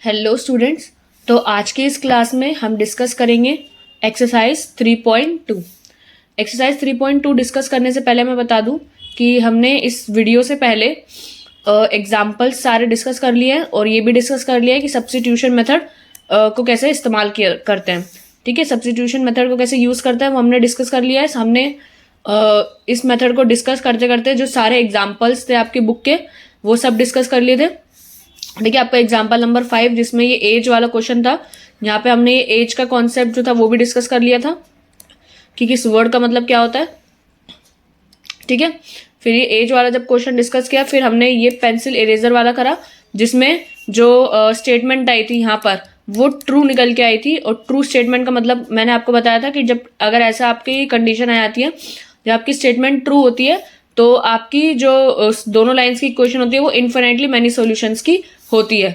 Hello students. तो आज के इस क्लास में हम डिस्कस करेंगे एक्सरसाइज 3.2। एक्सरसाइज 3.2 डिस्कस करने से पहले मैं बता दूं कि हमने इस वीडियो से पहले एग्जाम्पल्स सारे डिस्कस कर लिए हैं और ये भी डिस्कस कर लिया है कि सब्स्टिट्यूशन मेथड को कैसे इस्तेमाल करते हैं। ठीक है, सब्स्टिट्यूशन मेथड को कैसे यूज़ करते हैं वो हमने डिस्कस कर लिया है। हमने इस मेथड को डिस्कस करते करते जो सारे एग्जाम्पल्स थे आपकी बुक के वो सब डिस्कस कर लिए थे। ठीक है, आपका एग्जाम्पल नंबर 5 जिसमें ये एज वाला क्वेश्चन था, यहाँ पे हमने ये एज का कॉन्सेप्ट जो था वो भी डिस्कस कर लिया था कि किस वर्ड का मतलब क्या होता है। ठीक है, फिर ये एज वाला जब क्वेश्चन डिस्कस किया फिर हमने ये पेंसिल इरेजर वाला करा जिसमें जो स्टेटमेंट आई थी यहाँ पर वो ट्रू निकल के आई थी। और ट्रू स्टेटमेंट का मतलब मैंने आपको बताया था कि जब अगर ऐसा आपकी कंडीशन आ जाती है जब आपकी स्टेटमेंट ट्रू होती है तो आपकी जो दोनों लाइंस की इक्वेशन होती है वो इन्फिनिटली मैनी सॉल्यूशंस की होती है।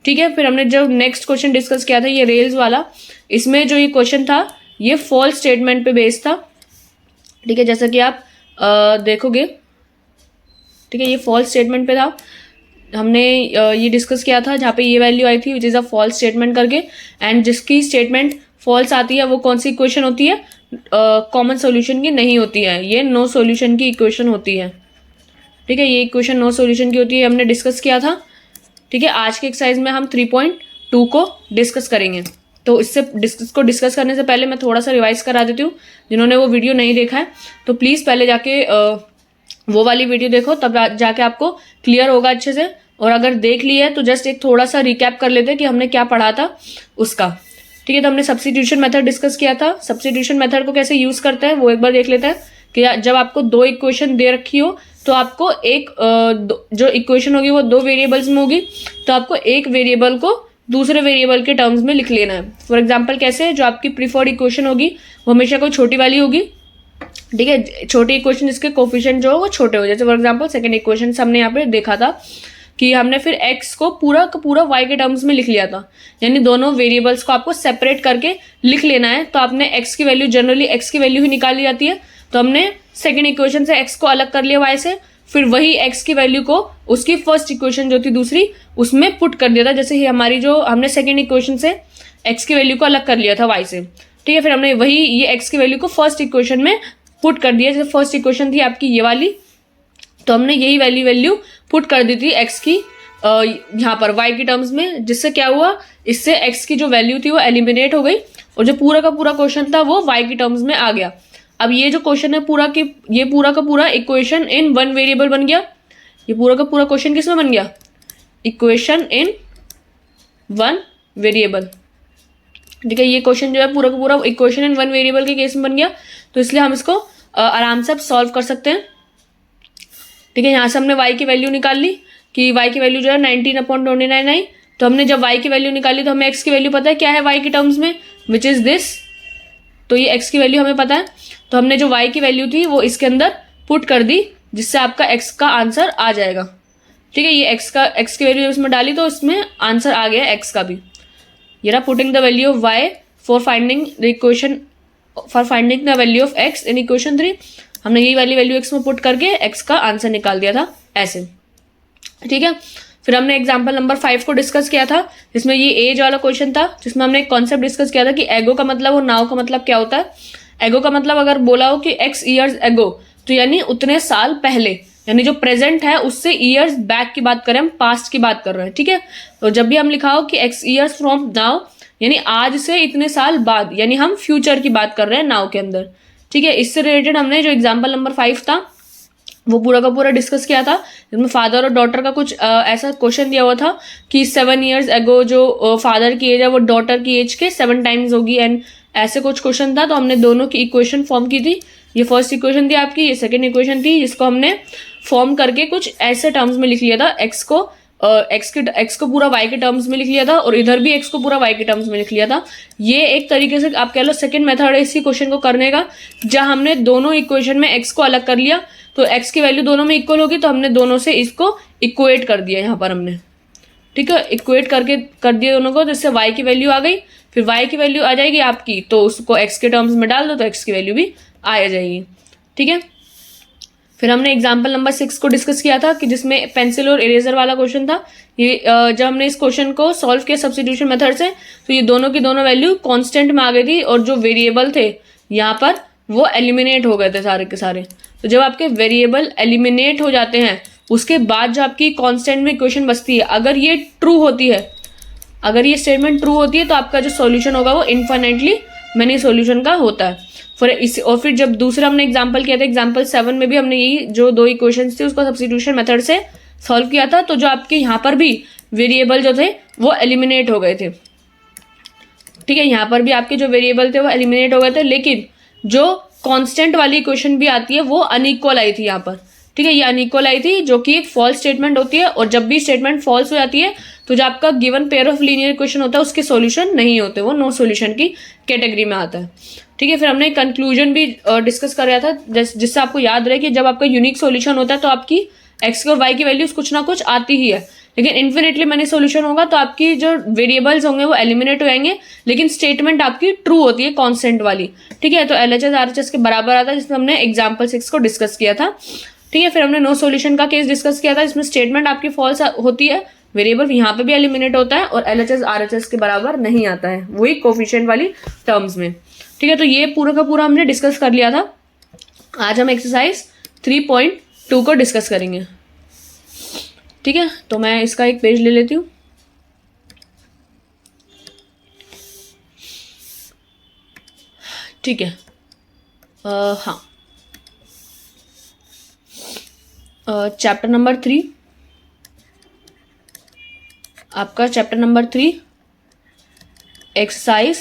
ठीक है, फिर हमने जो नेक्स्ट क्वेश्चन डिस्कस किया था ये रेल्स वाला, इसमें जो ये क्वेश्चन था ये फॉल्स स्टेटमेंट पे बेस्ड था। ठीक है, जैसा कि आप देखोगे। ठीक है, ये फॉल्स स्टेटमेंट पे था। हमने ये डिस्कस किया था जहाँ पे ये वैल्यू आई थी which is a false statement करके, एंड जिसकी स्टेटमेंट फॉल्स आती है वो कौन सी इक्वेशन होती है, कॉमन सॉल्यूशन की नहीं होती है, ये नो सॉल्यूशन की इक्वेशन होती है। ठीक है, ये इक्वेशन नो सॉल्यूशन की होती है, हमने डिस्कस किया था। ठीक है, आज के एक्सरसाइज में हम 3.2 को डिस्कस करेंगे। तो इसको डिस्कस करने से पहले मैं थोड़ा सा रिवाइज करा देती हूँ। जिन्होंने वो वीडियो नहीं देखा है तो प्लीज़ पहले जाके वो वाली वीडियो देखो, तब जाके आपको क्लियर होगा अच्छे से। और अगर देख लिया है तो जस्ट एक थोड़ा सा रिकैप कर लेते हैं कि हमने क्या पढ़ा था उसका। ठीक है, तो हमने सब्स्टिट्यूशन मेथड डिस्कस किया था। सब्स्टिट्यूशन मेथड को कैसे यूज़ करते हैं वो एक बार देख लेते हैं कि जब आपको दो इक्वेशन दे रखी हो तो आपको एक जो इक्वेशन होगी वो दो वेरिएबल्स में होगी, तो आपको एक वेरिएबल को दूसरे वेरिएबल के टर्म्स में लिख लेना है। फॉर एग्जांपल कैसे, जो आपकी प्रीफर्ड इक्वेशन होगी वो हमेशा कोई छोटी वाली होगी। ठीक है, छोटी इक्वेशन जिसके कोफिशिएंट जो हो वो छोटे हो। जैसे फॉर एग्जांपल सेकंड इक्वेशन हमने यहाँ पे देखा था कि हमने फिर x को पूरा का पूरा y के टर्म्स में लिख लिया था, यानी दोनों वेरिएबल्स को आपको सेपरेट करके लिख लेना है। तो आपने x की वैल्यू, जनरली x की वैल्यू ही निकाली जाती है, तो हमने सेकंड इक्वेशन से x को अलग कर लिया y से, फिर वही x की वैल्यू को उसकी फर्स्ट इक्वेशन जो थी दूसरी उसमें पुट कर दिया था। जैसे ही हमारी जो हमने सेकंड इक्वेशन से x की वैल्यू को अलग कर लिया था y से। ठीक है, फिर हमने वही ये x की वैल्यू को फर्स्ट इक्वेशन में पुट कर दिया। जैसे फर्स्ट इक्वेशन थी आपकी ये वाली, तो हमने यही वैल्यू पुट कर दी थी x की यहाँ पर y के टर्म्स में, जिससे क्या हुआ, इससे x की जो वैल्यू थी वो एलिमिनेट हो गई और जो पूरा का पूरा क्वेश्चन था वो y के टर्म्स में आ गया। अब ये जो क्वेश्चन है ये पूरा का पूरा इक्वेशन इन वन वेरिएबल बन गया। ये पूरा का पूरा क्वेश्चन किसमें बन गया, इक्वेशन इन वन वेरिएबल। ठीक है, ये क्वेश्चन जो है पूरा का पूरा इक्वेशन इन वन वेरिएबल के केस में बन गया, तो इसलिए हम इसको आराम से अब सॉल्व कर सकते हैं। ठीक है, यहाँ से हमने y की वैल्यू निकाल ली कि y की वैल्यू जो है 19/29 आई। तो हमने जब y की वैल्यू निकाली तो हमें x की वैल्यू पता है क्या है y के टर्म्स में, विच इज दिस। तो ये x की वैल्यू हमें पता है, तो हमने जो y की वैल्यू थी वो इसके अंदर पुट कर दी, जिससे आपका x का आंसर आ जाएगा। ठीक है, ये x की वैल्यू इसमें डाली तो इसमें आंसर आ गया x का भी। ये रहा putting the value of y for finding the value of x in equation 3। हमने यही वाली वैल्यू x में पुट करके x का आंसर निकाल दिया था ऐसे। ठीक है, फिर हमने एग्जांपल नंबर 5 को डिस्कस किया था जिसमें ये एज वाला क्वेश्चन था, जिसमें हमने एक कॉन्सेप्ट डिस्कस किया था कि एगो का मतलब और नाउ का मतलब क्या होता है। एगो का मतलब अगर बोला हो कि x ईयर्स एगो, तो यानी उतने साल पहले, यानी जो प्रेजेंट है उससे ईयर्स बैक की बात करें, हम पास्ट की बात कर रहे हैं। ठीक है, तो जब भी हम लिखा हो कि x ईयर्स फ्रॉम नाउ, यानी आज से इतने साल बाद, यानी हम फ्यूचर की बात कर रहे हैं नाउ के अंदर। ठीक है, इससे रिलेटेड हमने जो एग्जाम्पल नंबर 5 था वो पूरा का पूरा डिस्कस किया था, जिसमें फादर और डॉटर का कुछ ऐसा क्वेश्चन दिया हुआ था कि 7 years एगो जो फादर की एज है वो डॉटर की एज के 7 times होगी, एंड ऐसे कुछ क्वेश्चन था। तो हमने दोनों की इक्वेशन फॉर्म की थी। ये फर्स्ट इक्वेशन थी आपकी, ये सेकेंड इक्वेशन थी, जिसको हमने फॉर्म करके कुछ ऐसे टर्म्स में लिख लिया था। x को पूरा y के टर्म्स में लिख लिया था और इधर भी x को पूरा y के टर्म्स में लिख लिया था। ये एक तरीके से आप कह लो सेकंड मेथड है इसी क्वेश्चन को करने का, जहां हमने दोनों इक्वेशन में x को अलग कर लिया, तो x की वैल्यू दोनों में इक्वल होगी, तो हमने दोनों से इसको इक्वेट कर दिया यहाँ पर हमने। ठीक है, इक्वेट करके कर दिया दोनों को, तो इससे y की वैल्यू आ गई। फिर y की वैल्यू आ जाएगी आपकी, तो उसको x के टर्म्स में डाल दो तो x की वैल्यू भी आ जाएगी। ठीक है, फिर हमने एग्जाम्पल नंबर 6 को डिस्कस किया था कि जिसमें पेंसिल और इरेजर वाला क्वेश्चन था। ये जब हमने इस क्वेश्चन को सॉल्व किया सब्स्टिट्यूशन मेथड से, तो ये दोनों की दोनों वैल्यू कांस्टेंट में आ गई थी और जो वेरिएबल थे यहाँ पर वो एलिमिनेट हो गए थे सारे के सारे। तो जब आपके वेरिएबल एलिमिनेट हो जाते हैं उसके बाद जो आपकी कांस्टेंट में इक्वेशन बचती है, अगर ये ट्रू होती है, अगर ये स्टेटमेंट ट्रू होती है तो आपका जो सॉल्यूशन होगा वो इन्फिनिटली मैनी सॉल्यूशन का होता है। और फिर जब दूसरा हमने एग्जांपल किया था, एग्जांपल 7 में भी हमने यही जो दो इक्वेशंस थी उसको सब्स्टिट्यूशन मेथड से सॉल्व किया था। तो जो आपके यहाँ पर भी वेरिएबल जो थे वो एलिमिनेट हो गए थे। ठीक है, यहाँ पर भी आपके जो वेरिएबल थे वो एलिमिनेट हो गए थे, लेकिन जो कांस्टेंट वाली इक्वेशन भी आती है वो अनइक्वल आई थी यहाँ पर। ठीक है, ये अनइक्वल आई थी जो कि एक फॉल्स स्टेटमेंट होती है, और जब भी स्टेटमेंट फॉल्स हो जाती है तो जो आपका given pair of linear equation होता है उसके सॉल्यूशन नहीं होते, वो नो सॉल्यूशन की कैटेगरी में आता है। ठीक है, फिर हमने कंक्लूजन भी डिस्कस कर रहा था जिससे आपको याद रहे कि जब आपका यूनिक सॉल्यूशन होता है तो आपकी एक्स और वाई की वैल्यूज कुछ ना कुछ आती ही है, लेकिन इन्फिनिटली मैनी सॉल्यूशन होगा तो आपकी जो वेरिएबल्स होंगे वो एलिमिनेट हो जाएंगे, लेकिन स्टेटमेंट आपकी ट्रू होती है कांस्टेंट वाली। ठीक है, तो LHS RHS के बराबर आता है, जिसमें हमने एग्जाम्पल 6 को डिस्कस किया था। ठीक है, फिर हमने नो सॉल्यूशन का केस डिस्कस किया था, इसमें स्टेटमेंट आपकी फॉल्स होती है, वेरिएबल यहाँ पे भी एलिमिनेट होता है और LHS RHS के बराबर नहीं आता है, वही कोफिशिएंट वाली टर्म्स में। ठीक है, तो ये पूरा का पूरा हमने डिस्कस कर लिया था। आज हम एक्सरसाइज 3.2 को डिस्कस करेंगे। ठीक है, तो मैं इसका एक पेज ले लेती हूँ। ठीक है, हाँ, चैप्टर नंबर 3, आपका चैप्टर नंबर 3 एक्सरसाइज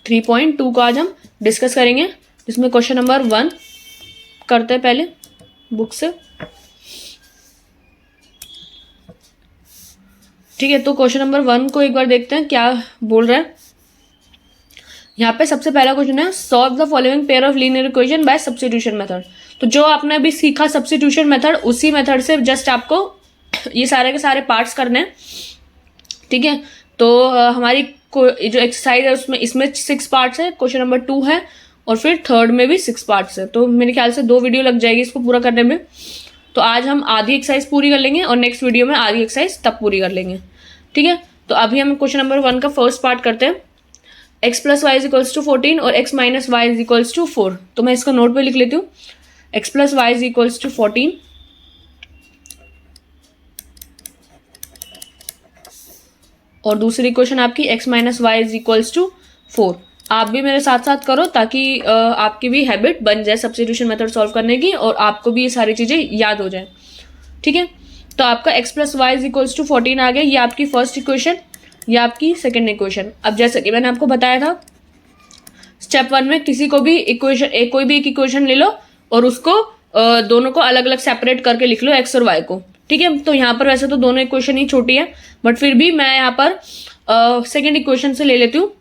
3.2 को आज हम डिस्कस करेंगे, जिसमें क्वेश्चन नंबर 1 करते हैं पहले बुक से। ठीक है, तो क्वेश्चन नंबर 1 को एक बार देखते हैं क्या बोल रहा है। यहाँ पे सबसे पहला क्वेश्चन है, solve the following pair of linear equation by substitution method. तो जो आपने अभी सीखा सब्स्टिट्यूशन मेथड, उसी मेथड से जस्ट आपको ये सारे के सारे पार्ट्स करने हैं। ठीक है, तो हमारी जो एक्सरसाइज है उसमें इसमें 6 पार्ट्स है, क्वेश्चन नंबर 2 है और फिर थर्ड में भी 6 पार्ट्स है, तो मेरे ख्याल से 2 वीडियो लग जाएगी इसको पूरा करने में। तो आज हम आधी एक्सरसाइज पूरी कर लेंगे और नेक्स्ट वीडियो में आधी एक्सरसाइज तब पूरी कर लेंगे। ठीक है, तो अभी हम क्वेश्चन नंबर 1 का फर्स्ट पार्ट करते हैं। x + y = 14 और x - y = 4। तो मैं इसको नोट पे लिख लेती हूँ, x + y = 14 और दूसरी इक्वेशन आपकी x - y = 4। आप भी मेरे साथ साथ करो ताकि आपकी भी हैबिट बन जाए सब्स्टिट्यूशन मेथड सॉल्व करने की और आपको भी ये सारी चीज़ें याद हो जाए। ठीक है, तो आपका x + y = 14 आ गया, ये आपकी फर्स्ट इक्वेशन, ये आपकी सेकेंड इक्वेशन। अब जैसे कि मैंने आपको बताया था स्टेप 1 में किसी को भी इक्वेशन कोई भी एक इक्वेशन ले लो और उसको दोनों को अलग अलग सेपरेट करके लिख लो x और y को। ठीक है, तो यहाँ पर वैसे तो दोनों इक्वेशन ही छोटी है, बट फिर भी मैं यहाँ पर सेकेंड इक्वेशन से ले लेती हूँ।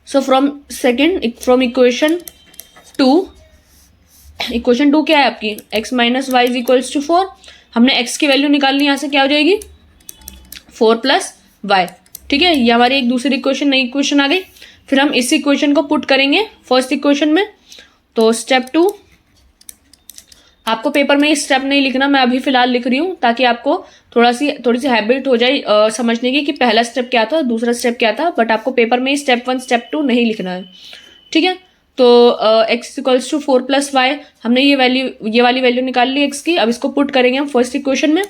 सो फ्रॉम इक्वेशन 2, इक्वेशन 2 क्या है आपकी, x - y = 4। हमने x की वैल्यू निकालनी, यहाँ से क्या हो जाएगी 4 + y। ठीक है, ये हमारी एक दूसरी इक्वेशन, नई इक्वेशन आ गई। फिर हम इस इक्वेशन को पुट करेंगे फर्स्ट इक्वेशन में। तो स्टेप 2, आपको पेपर में स्टेप नहीं लिखना, मैं अभी फिलहाल लिख रही हूँ ताकि आपको थोड़ी सी हैबिट हो जाए समझने की कि पहला स्टेप क्या था, दूसरा स्टेप क्या था, बट आपको पेपर में स्टेप 1 स्टेप 2 नहीं लिखना है। ठीक है, तो x = 4 + y, हमने ये वाली वैल्यू निकाल ली x की। अब इसको पुट करेंगे हम फर्स्ट इक्वेशन में।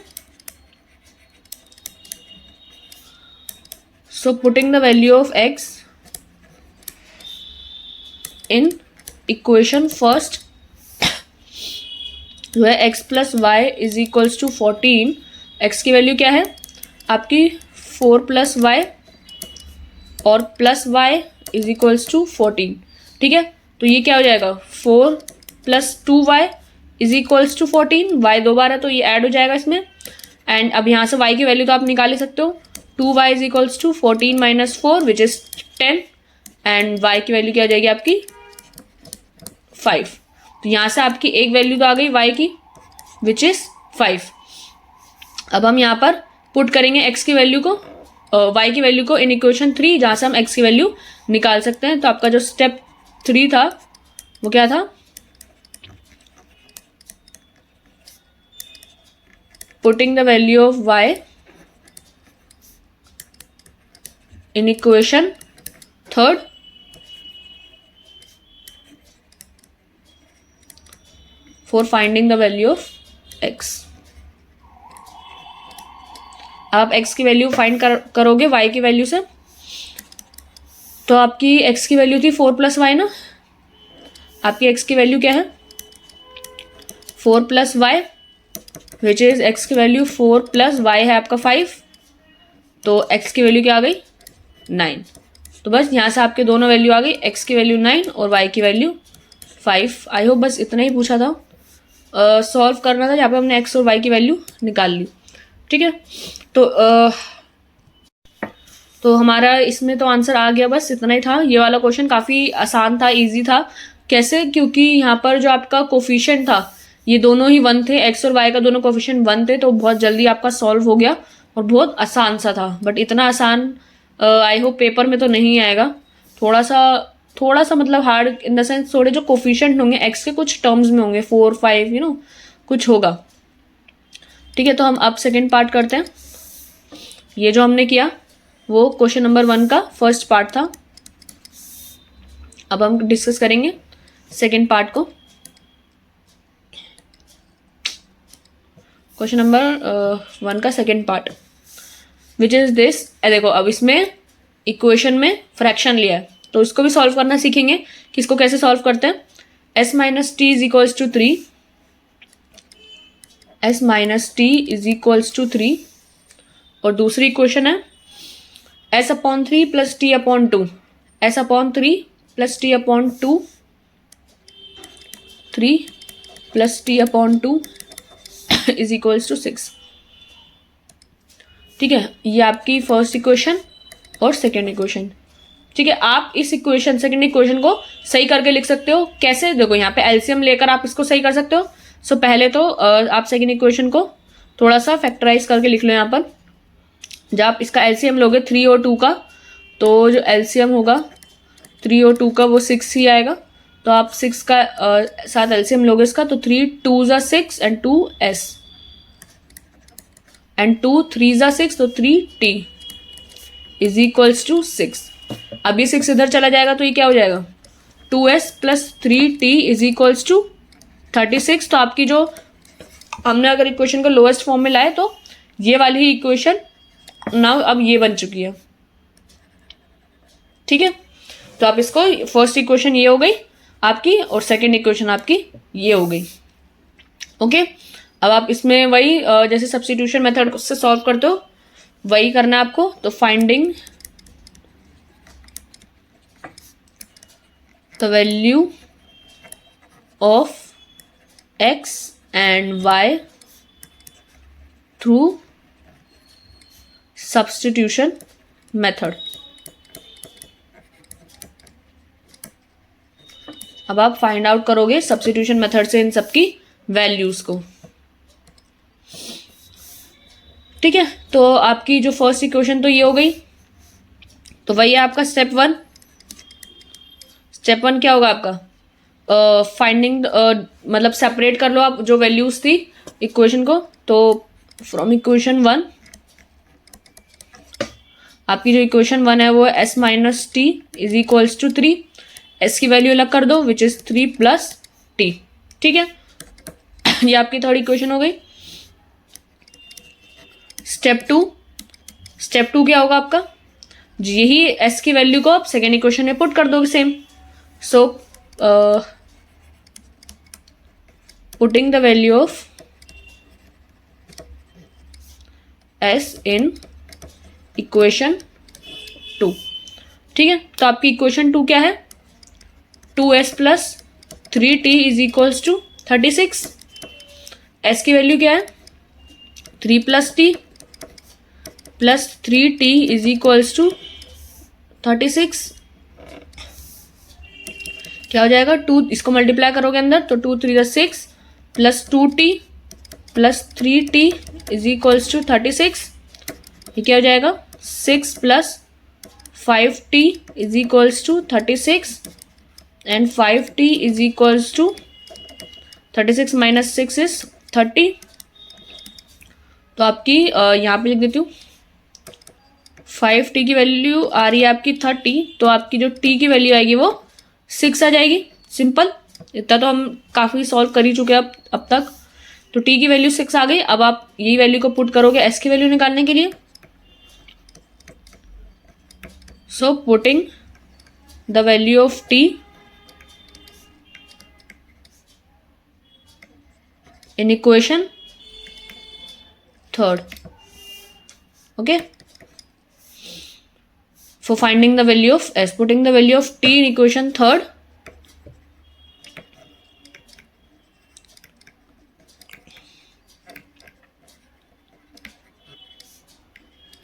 So putting the value of x in equation first, जो है x + y = 14। x की वैल्यू क्या है आपकी 4 + y और प्लस y = 14। ठीक है, तो ये क्या हो जाएगा 4 + 2y = 14। y 2 बार है तो ये ऐड हो जाएगा इसमें। एंड अब यहाँ से y की वैल्यू तो आप निकाल ही सकते हो, 2y = 14 - 4 which is 10 and y की वैल्यू क्या हो जाएगी आपकी 5। तो यहाँ से आपकी एक वैल्यू तो आ गई y की विच इज 5। अब हम यहाँ पर पुट करेंगे x की वैल्यू को y की वैल्यू को इन इक्वेशन 3, जहाँ से हम x की वैल्यू निकाल सकते हैं। तो आपका जो स्टेप 3 था वो क्या था, putting the value of y in equation third for finding the value of x। आप x की वैल्यू फाइंड करोगे y की वैल्यू से, तो आपकी x की वैल्यू थी 4 + y ना, आपकी x की वैल्यू क्या है 4 + y, विच इज x की वैल्यू 4 + y है आपका 5, तो x की वैल्यू क्या आ गई 9। तो बस यहाँ से आपके दोनों वैल्यू आ गई, x की वैल्यू 9 और y की वैल्यू 5। आई होप बस इतना ही पूछा था, सॉल्व करना था, यहाँ पे हमने x और y की वैल्यू निकाल ली। ठीक है, तो हमारा इसमें तो आंसर आ गया, बस इतना ही था। ये वाला क्वेश्चन काफ़ी आसान था, इजी था। कैसे, क्योंकि यहाँ पर जो आपका कोफिशिएंट था ये दोनों ही 1 थे, x और y का दोनों कोफिशिएंट 1 थे, तो बहुत जल्दी आपका सॉल्व हो गया और बहुत आसान सा था। बट इतना आसान आई होप पेपर में तो नहीं आएगा, थोड़ा सा मतलब हार्ड इन द सेंस, थोड़े जो कोफिशिएंट होंगे x के कुछ टर्म्स में होंगे, 4 5 कुछ होगा। ठीक है, तो हम अब सेकेंड पार्ट करते हैं। ये जो हमने किया वो क्वेश्चन नंबर 1 का फर्स्ट पार्ट था। अब हम डिस्कस करेंगे सेकेंड पार्ट को। क्वेश्चन नंबर 1 का second part which is this. देखो, अब इसमें इक्वेशन में फ्रैक्शन लिया है, तो इसको भी सॉल्व करना सीखेंगे कि इसको कैसे सॉल्व करते हैं। s - t is equals to 3, s - t is equals to 3, और दूसरी इक्वेशन है s/3 + t/2, s/3 + t/2, 3 + t/2 is equals to 6। ठीक है, ये आपकी फर्स्ट इक्वेशन और सेकेंड इक्वेशन। ठीक है, आप इस इक्वेशन सेकेंड इक्वेशन को सही करके लिख सकते हो। कैसे, देखो यहाँ पे एलसीएम लेकर आप इसको सही कर सकते हो। सो पहले तो आप सेकेंड इक्वेशन को थोड़ा सा फैक्टराइज करके लिख लो। यहाँ पर जब आप इसका एलसीएम लोगे 3 और 2 का, तो जो एलसीएम होगा 3 और 2 का वो 6 ही आएगा। तो आप 6 का साथ एलसीएम लोगे इसका, तो 3 2 = 6 एंड 2 s एंड 2 3 = 6, तो 3t इज इक्वल्स टू 6। अब ये 6 इधर चला जाएगा, तो ये क्या हो जाएगा 2s + 3t is equals to 36। तो आपकी जो हमने अगर इक्वेशन को लोएस्ट फॉर्म में लाए, तो ये वाली ही इक्वेशन नाउ अब ये बन चुकी है। ठीक है, तो आप इसको फर्स्ट इक्वेशन ये हो गई आपकी और सेकंड इक्वेशन आपकी ये हो गई। ओके, अब आप इसमें वही जैसे सब्स्टिट्यूशन मेथड से सॉल्व करते हो वही करना है आपको। तो finding the value of x and y through substitution method. अब आप फाइंड आउट करोगे सब्स्टिट्यूशन मेथड से इन सबकी वैल्यूज को। ठीक है, तो आपकी जो फर्स्ट इक्वेशन तो ये हो गई, तो वही है आपका स्टेप 1। स्टेप 1 क्या होगा आपका, फाइंडिंग मतलब सेपरेट कर लो आप जो वैल्यूज थी इक्वेशन को। तो फ्रॉम इक्वेशन 1 आपकी जो इक्वेशन 1 है वो s - t is equals to 3। s की वैल्यू अलग कर दो विच इज 3 + t। ठीक है, ये आपकी थर्ड इक्वेशन हो गई। स्टेप 2 क्या होगा आपका, यही s की वैल्यू को आप सेकेंड इक्वेशन में पुट कर दोगे same. So putting the value of s in equation 2। ठीक है, तो आपकी इक्वेशन 2 क्या है, 2s + 3t is equals to 36। s की वैल्यू क्या है 3 + t + 3t is equals to 36। क्या हो जाएगा 2, इसको मल्टीप्लाई करोगे अंदर, तो 2 3 = 6 + 2t + 3t is equals to 36। ये क्या हो जाएगा 6 + 5t is equals to 36। And 5t is equals to 36 minus 6 is 30। तो आपकी यहाँ पे लिख देती हूँ 5t की वैल्यू आ रही है आपकी 30, तो आपकी जो t की वैल्यू आएगी वो 6 आ जाएगी। सिंपल, इतना तो हम काफ़ी सॉल्व कर ही चुके हैं अब तक। तो t की वैल्यू 6 आ गई। अब आप यही वैल्यू को पुट करोगे s की वैल्यू निकालने के लिए। So putting the value of t in equation third. Okay, for finding the value of s, putting the value of t in equation third,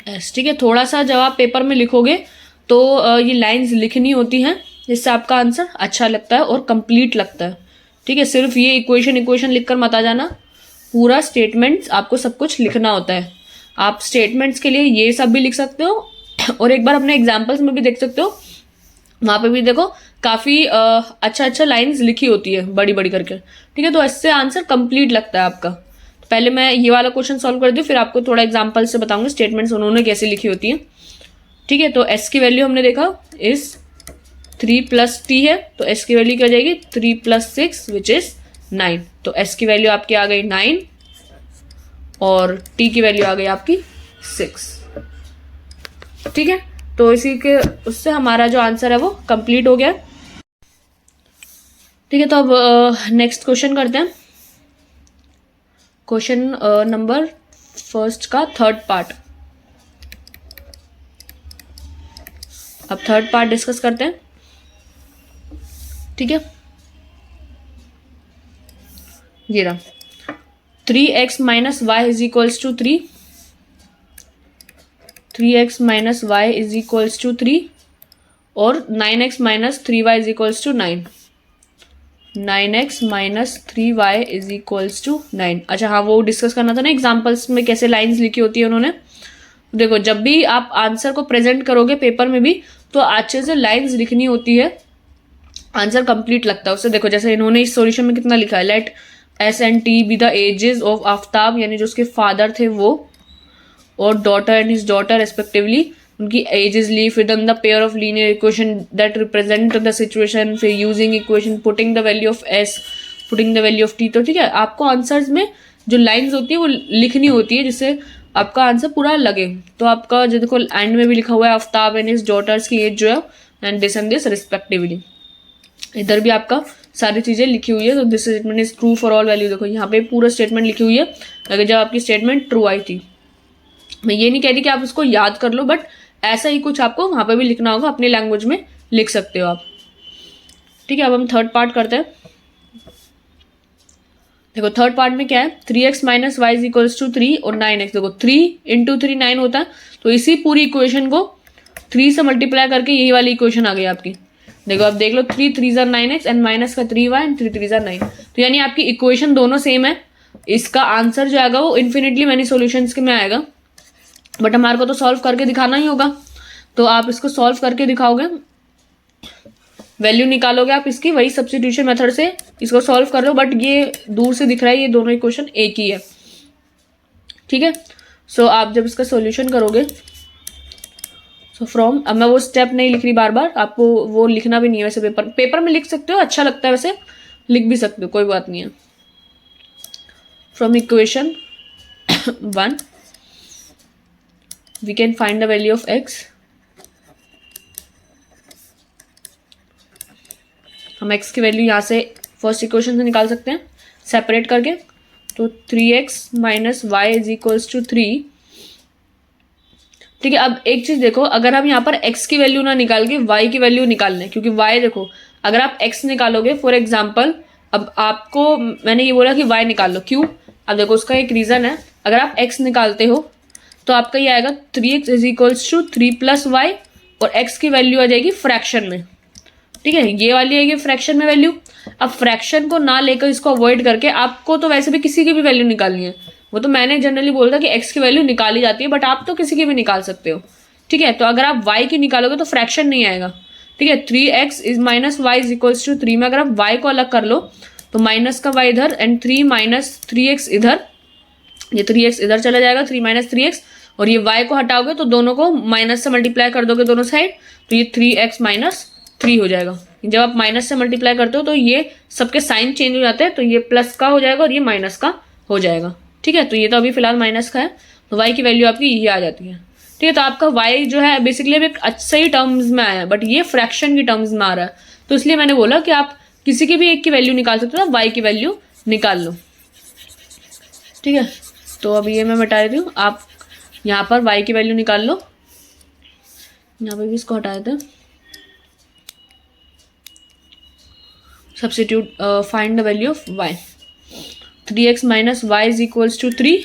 s। ठीक है, थोड़ा सा जब आप पेपर में लिखोगे तो ये लाइंस लिखनी होती हैं जिससे आपका आंसर अच्छा लगता है और कंप्लीट लगता है। ठीक है, सिर्फ ये इक्वेशन लिखकर मत आ जाना, पूरा स्टेटमेंट्स आपको सब कुछ लिखना होता है। आप स्टेटमेंट्स के लिए ये सब भी लिख सकते हो और एक बार अपने एग्जाम्पल्स में भी देख सकते हो, वहाँ पे भी देखो काफ़ी अच्छा लाइंस लिखी होती है बड़ी बड़ी करके। ठीक है, तो इससे आंसर कंप्लीट लगता है आपका। तो पहले मैं ये वाला क्वेश्चन सॉल्व कर दूँ, फिर आपको थोड़ा एग्जाम्पल से बताऊंगी स्टेटमेंट्स उन्होंने कैसे लिखी होती है। ठीक है, तो एस की वैल्यू हमने देखा इस 3 + t है, तो s की वैल्यू क्या हो जाएगी 3 + 6 विच इज 9। तो s की वैल्यू आपकी आ गई 9 और t की वैल्यू आ गई आपकी 6। ठीक है, तो इसी के उससे हमारा जो आंसर है वो कंप्लीट हो गया। ठीक है, तो अब नेक्स्ट क्वेश्चन करते हैं। क्वेश्चन नंबर फर्स्ट का थर्ड पार्ट। अब थर्ड पार्ट डिस्कस करते हैं। ठीक है, ये रहा 3x - y is equals to 3, 3x - y is equals to 3 और 9x - 3y is equals to 9, 9x - 3y is equals to 9। अच्छा हाँ, वो डिस्कस करना था ना एग्जाम्पल्स में कैसे लाइंस लिखी होती है उन्होंने। देखो, जब भी आप आंसर को प्रेजेंट करोगे पेपर में भी तो अच्छे से लाइंस लिखनी होती है, आंसर कंप्लीट लगता है उससे। देखो, जैसे इन्होंने इस सॉल्यूशन में कितना लिखा है, let S and T be the ages of Aftab, यानी जो उसके फादर थे वो, और daughter and his daughter respectively, उनकी ages leave within the pair of linear equation that represent the situation, फिर using equation, putting the value of S, putting the value of T. तो ठीक है, आपको answers में जो lines होती है वो लिखनी होती है जिससे आपका आंसर पूरा लगे। तो आपका जो देखो एंड में भी लिखा हुआ है आफ्ताब एंड हिज डॉटर्स की एज जो है एंड दिस रिस्पेक्टिवली, इधर भी आपका सारी चीज़ें लिखी हुई है। तो this statement is true for all value. देखो यहाँ पे पूरा स्टेटमेंट लिखी हुई है। अगर जब आपकी स्टेटमेंट ट्रू आई थी, मैं ये नहीं कह रही कि आप उसको याद कर लो, बट ऐसा ही कुछ आपको वहाँ पे भी लिखना होगा, अपनी लैंग्वेज में लिख सकते हो आप। ठीक है, अब हम थर्ड पार्ट करते हैं। देखो थर्ड पार्ट में क्या है, 3x - y is equals to 3 और 9x। देखो 3 × 3 9 होता है, तो इसी पूरी इक्वेशन को 3 से मल्टीप्लाई करके यही वाली इक्वेशन आ गई आपकी। देखो अब देख लो, 3 3 ज़ा 9x एंड माइनस का 3y एंड 3 3 ज़ा 9। तो यानी आपकी इक्वेशन दोनों सेम है। इसका आंसर जो आएगा वो इन्फिनिटली मैनी सॉल्यूशंस के में आएगा, बट हमारे को तो सॉल्व करके दिखाना ही होगा। तो आप इसको सॉल्व करके दिखाओगे, वैल्यू निकालोगे आप इसकी, वही सब्स्टिट्यूशन मेथड से इसको सॉल्व कर लो। बट ये दूर से दिख रहा है, ये दोनों इक्वेशन एक ही है। ठीक है, सो आप जब इसका सॉल्यूशन करोगे, सो फ्रॉम, अब मैं वो स्टेप नहीं लिख रही बार बार, आपको वो लिखना भी नहीं है वैसे। पेपर में लिख सकते हो, अच्छा लगता है वैसे, लिख भी सकते हो, कोई बात नहीं है। From equation 1 we can find the value of x। हम x की वैल्यू यहाँ से फर्स्ट इक्वेशन से निकाल सकते हैं सेपरेट करके। तो 3x - y is equals to 3। ठीक है, अब एक चीज देखो, अगर हम यहाँ पर x की वैल्यू ना निकाल के y की वैल्यू निकालना है, क्योंकि y देखो, अगर आप x निकालोगे फॉर एग्जाम्पल, अब आपको मैंने ये बोला कि y निकाल लो, क्यों? अब देखो उसका एक रीजन है। अगर आप x निकालते हो तो आपका ये आएगा 3x is equals to 3 + y और x की वैल्यू आ जाएगी फ्रैक्शन में। ठीक है, ये वाली आएगी फ्रैक्शन में वैल्यू। अब फ्रैक्शन को ना लेकर इसको अवॉइड करके आपको तो वैसे भी किसी की भी वैल्यू निकालनी है, वो तो मैंने जनरली बोला था कि x की वैल्यू निकाली जाती है, बट आप तो किसी की भी निकाल सकते हो। ठीक है, तो अगर आप y की निकालोगे तो फ्रैक्शन नहीं आएगा, ठीक है। 3x is minus y is equals to 3 में अगर आप y को अलग कर लो तो माइनस का y इधर एंड 3 माइनस 3x इधर, ये 3x इधर चला जाएगा, 3 माइनस 3x, और ये y को हटाओगे तो दोनों को माइनस से मल्टीप्लाई कर दोगे दोनों साइड, तो ये 3x माइनस 3 हो जाएगा। जब आप माइनस से मल्टीप्लाई करते हो तो ये सबके साइन चेंज हो जाते हैं, तो ये प्लस का हो जाएगा और ये माइनस का हो जाएगा। ठीक है, तो ये तो अभी फिलहाल माइनस का है, तो y की वैल्यू आपकी ये आ जाती है। ठीक है, तो आपका y जो है बेसिकली अभी एक सही टर्म्स में आया है, बट ये फ्रैक्शन की टर्म्स में आ रहा है, तो इसलिए मैंने बोला कि आप किसी की भी एक की वैल्यू निकाल सकते हो, y की वैल्यू निकाल लो। ठीक है, तो अभी ये मैं बता देती हूँ, आप यहाँ पर y की वैल्यू निकाल लो, यहाँ पे भी इसको हटा देते हैं। Substitute find the value of y, 3x minus y is equals to 3,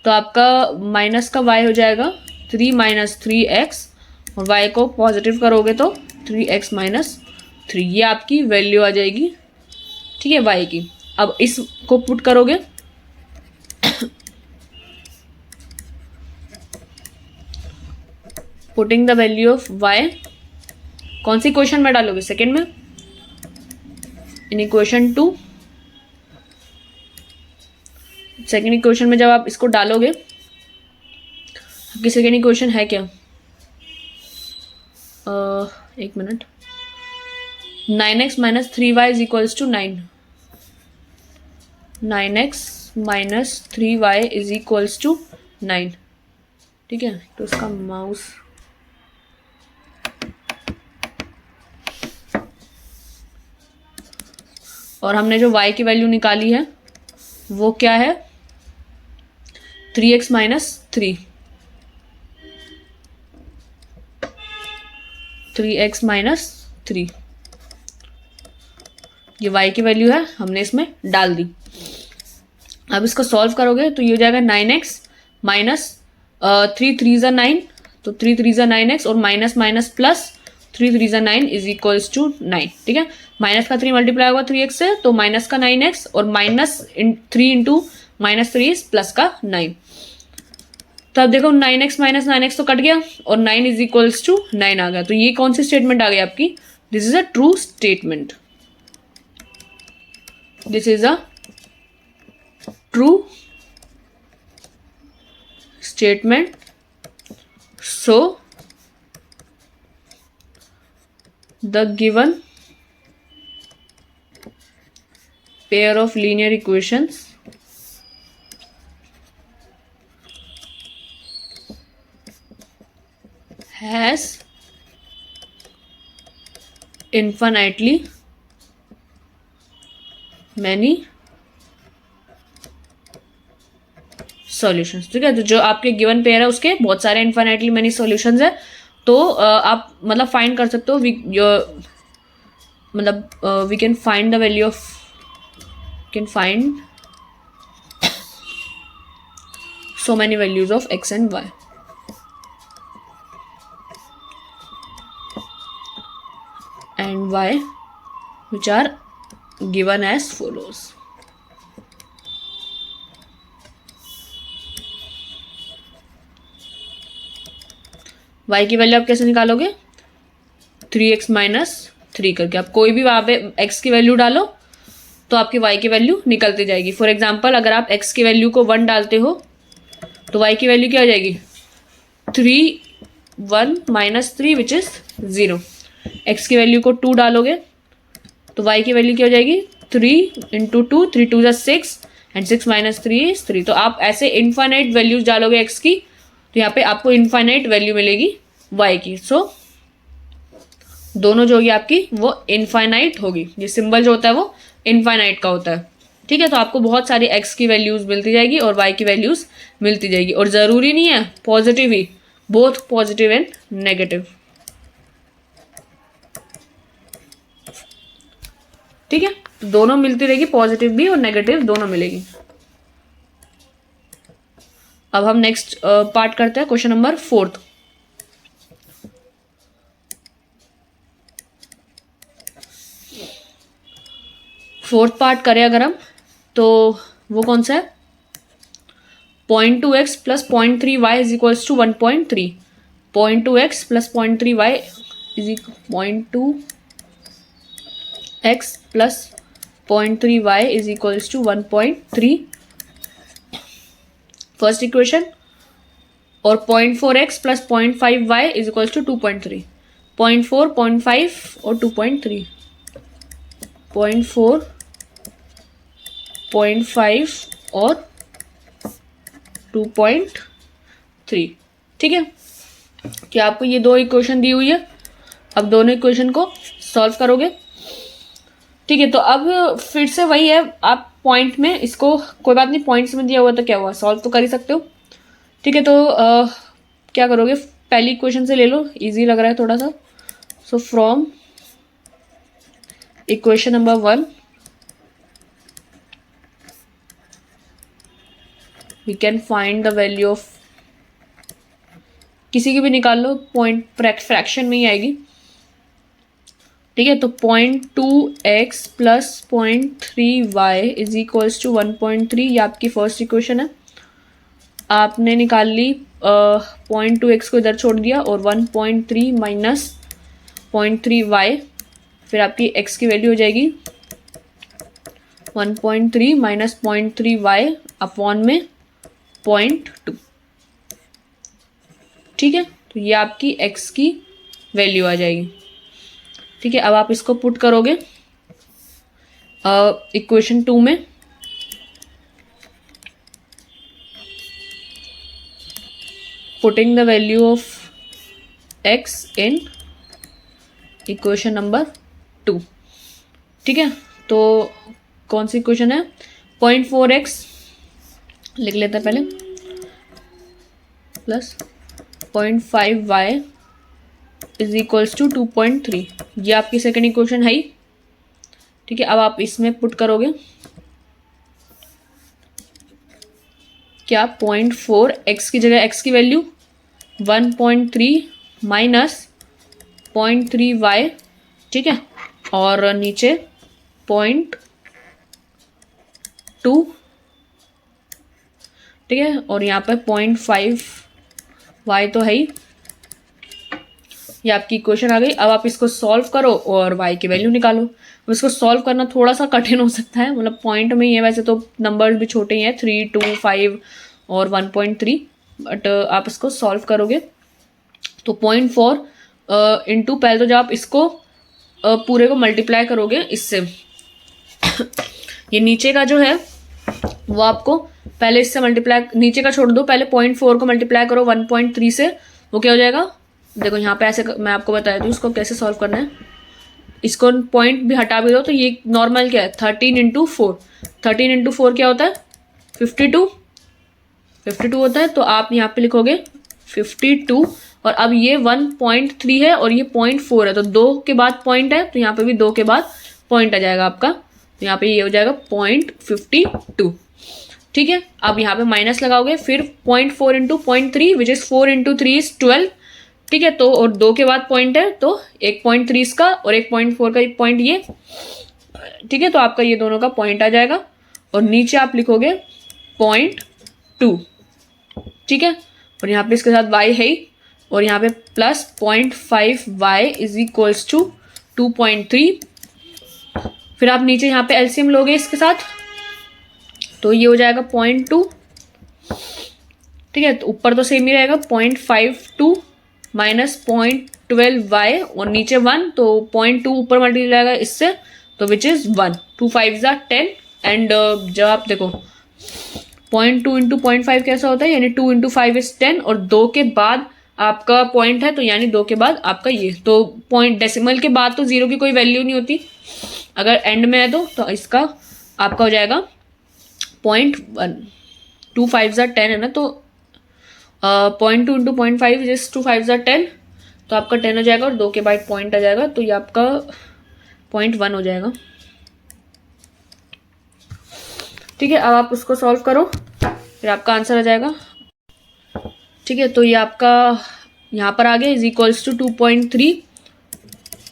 तो आपका माइनस का y हो जाएगा 3 माइनस 3x, और y को पॉजिटिव करोगे तो 3x माइनस 3, ये आपकी वैल्यू आ जाएगी। ठीक है, y की। अब इसको पुट करोगे putting the value of y, कौन सी इक्वेशन में डालोगे, सेकेंड में, इन इक्वेशन 2, सेकेंड इक्वेशन में जब आप इसको डालोगे, आपकी सेकेंड इक्वेशन है क्या, एक minute, 9x minus 3y is equals to 9, 9x minus 3y is equals to 9। ठीक है, तो उसका माउस और हमने जो y की वैल्यू निकाली है वो क्या है, 3x माइनस 3, 3x माइनस 3, ये y की वैल्यू है, हमने इसमें डाल दी। अब इसको सॉल्व करोगे तो ये हो जाएगा 9x माइनस 3 3 ज़ा 9, तो 3 3 ज़ा 9x, और माइनस माइनस प्लस 3 3 ज़ा 9 इज इक्वल्स टू 9। ठीक है, माइनस का 3 मल्टीप्लाई होगा 3x से, तो माइनस का 9x, और minus 3 into minus 3 is plus का 9। तो अब देखो 9x माइनस 9x तो कट गया, और 9 इज इक्वल्स टू 9 आ गया, तो ये कौन सी स्टेटमेंट आ गई आपकी, this is a true statement, this is a true statement. So the given pair of linear equations has infinitely many solutions। ठीक है, तो जो आपके गिवन पेयर है उसके बहुत सारे infinitely many solutions है, तो आप मतलब फाइंड कर सकते हो, we can find the value of, can find so many values of x and y, which are given as follows। y की वैल्यू आप कैसे निकालोगे, 3x माइनस 3 करके, आप कोई भी वहाँ पे x की वैल्यू डालो तो आपकी y की वैल्यू निकलती जाएगी। फॉर एग्जांपल अगर आप x की वैल्यू को 1 डालते हो तो y की वैल्यू क्या हो जाएगी, 3 1 माइनस 3 विच इज 0। x की वैल्यू को 2 डालोगे तो y की वैल्यू क्या हो जाएगी, 3 इंटू 2, 3 2 6 एंड 6 माइनस 3 इज 3। तो आप ऐसे इनफाइनाइट वैल्यूज डालोगे x की, तो यहाँ पे आपको इनफाइनाइट वैल्यू मिलेगी y की। सो दोनों जो होगी आपकी वो इनफाइनाइट होगी, ये सिंबल जो होता है वो इनफाइनाइट का होता है। ठीक है, तो आपको बहुत सारी x की वैल्यूज मिलती जाएगी और y की वैल्यूज मिलती जाएगी, और ज़रूरी नहीं है positive he, both positive and negative. ठीक है, तो दोनों मिलती रहेगी, पॉजिटिव भी और नेगेटिव दोनों मिलेगी। अब हम नेक्स्ट पार्ट करते हैं, क्वेश्चन नंबर 4। फोर्थ पार्ट करें अगर हम, तो वो कौन सा है, 0.2x plus 0.3y is equals to 1.3, 0.2x plus 0.3y is 0.2x plus 0.3y is equals to 1.3 first equation, और 0.4x plus 0.5y is equals to 2.3, 0.4, 0.5 और 2.3, 0.4, 0.5 और 2.3। ठीक है, क्या आपको ये दो इक्वेशन दी हुई है, अब दोनों इक्वेशन को सॉल्व करोगे। ठीक है, तो अब फिर से वही है, आप पॉइंट में इसको, कोई बात नहीं, पॉइंट्स में दिया हुआ तो क्या हुआ, सॉल्व तो कर ही सकते हो। ठीक है, तो क्या करोगे, पहली इक्वेशन से ले लो, इजी लग रहा है थोड़ा सा। So from equation number 1 we can find the value of, किसी की भी निकाल लो, पॉइंट फ्रैक्शन में ही आएगी। ठीक है, तो 0.2x plus 0.3y is equals to 1.3, ये आपकी फर्स्ट इक्वेशन है। आपने निकाल ली 0.2x को इधर छोड़ दिया और 1.3 माइनस 0.3y, फिर आपकी x की वैल्यू हो जाएगी 1.3 माइनस 0.3y अपॉन में 0.2। ठीक है, तो ये आपकी x की वैल्यू आ जाएगी। ठीक है, अब आप इसको पुट करोगे इक्वेशन 2 में, putting the value of x in equation number 2। ठीक है, तो कौन सी इक्वेशन है, 0.4x लिख लेते हैं पहले, plus 0.5y is equals to 2.3, ये आपकी सेकेंड इक्वेशन है ही। ठीक है, अब आप इसमें पुट करोगे क्या, 0.4, x की जगह x की वैल्यू 1.3 माइनस 0.3y। ठीक है, और नीचे 0.2। ठीक है, और यहाँ पे 0.5y तो है ही, ये आपकी इक्वेशन आ गई। अब आप इसको सॉल्व करो और y की वैल्यू निकालो। अब इसको सॉल्व करना थोड़ा सा कठिन हो सकता है, मतलब पॉइंट में ही है, वैसे तो नंबर्स भी छोटे ही हैं, 3, 2, 5 और 1.3, बट आप इसको सॉल्व करोगे तो 0.4 इंटू, पहले तो जब आप इसको पूरे को मल्टीप्लाई करोगे इससे, ये नीचे का जो है वो आपको पहले इससे मल्टीप्लाई, नीचे का छोड़ दो, पहले 0.4 को मल्टीप्लाई करो 1.3 से, वो क्या हो जाएगा, देखो यहाँ पे ऐसे मैं आपको बताया दूँ इसको कैसे सॉल्व करना है। इसको पॉइंट भी हटा भी दो तो ये नॉर्मल क्या है, 13 इंटू 4, 13 इंटू 4 क्या होता है, 52 होता है। तो आप यहाँ पे लिखोगे 52, और अब ये 1.3 है और ये 0.4 है, तो 2 के बाद पॉइंट है, तो यहाँ पे भी 2 के बाद पॉइंट आ जाएगा आपका, तो यहाँ पे ये हो जाएगा 0.52। ठीक है, अब यहाँ पे माइनस लगाओगे, फिर 0.4 into 0.3 which is 4 into 3 is 12। ठीक है, तो और 2 के बाद पॉइंट है, तो एक 0.3 इसका और एक 0.4 का एक पॉइंट ये। ठीक है, तो आपका ये दोनों का पॉइंट आ जाएगा, और नीचे आप लिखोगे 0.2। ठीक है, और यहाँ पे इसके साथ y है ही, और यहाँ पे plus 0.5y is equals to 2.3। फिर आप नीचे यहाँ पे एलसीएम लोगे इसके साथ, तो ये हो जाएगा 0.2। ठीक है, तो ऊपर तो सेम ही रहेगा, 0.52 माइनस 0.12y और नीचे 1, तो 0.2 ऊपर मल्टीप्लाई जाएगा इससे, तो विच इज 1, 2 5 10। एंड जब आप देखो 0.2 इंटू 0.5 कैसा होता है, यानी 2 इंटू 5 इज 10, और 2 के बाद आपका पॉइंट है, तो यानी 2 के बाद आपका ये, तो पॉइंट डेसिमल के बाद तो 0 की कोई वैल्यू नहीं होती, अगर एंड में है तो इसका आपका हो जाएगा 0.1, 2 5 10 है ना, तो 0.2 इंटू 0.5 इज 2 5 10, तो आपका 10 हो जाएगा, और 2 के बाद पॉइंट आ जाएगा, तो ये आपका 0.1 हो जाएगा। ठीक है, अब आप उसको सॉल्व करो, फिर आपका आंसर आ जाएगा। ठीक है, तो ये आपका यहाँ पर आ गया इज इक्वल्स टू 2.3।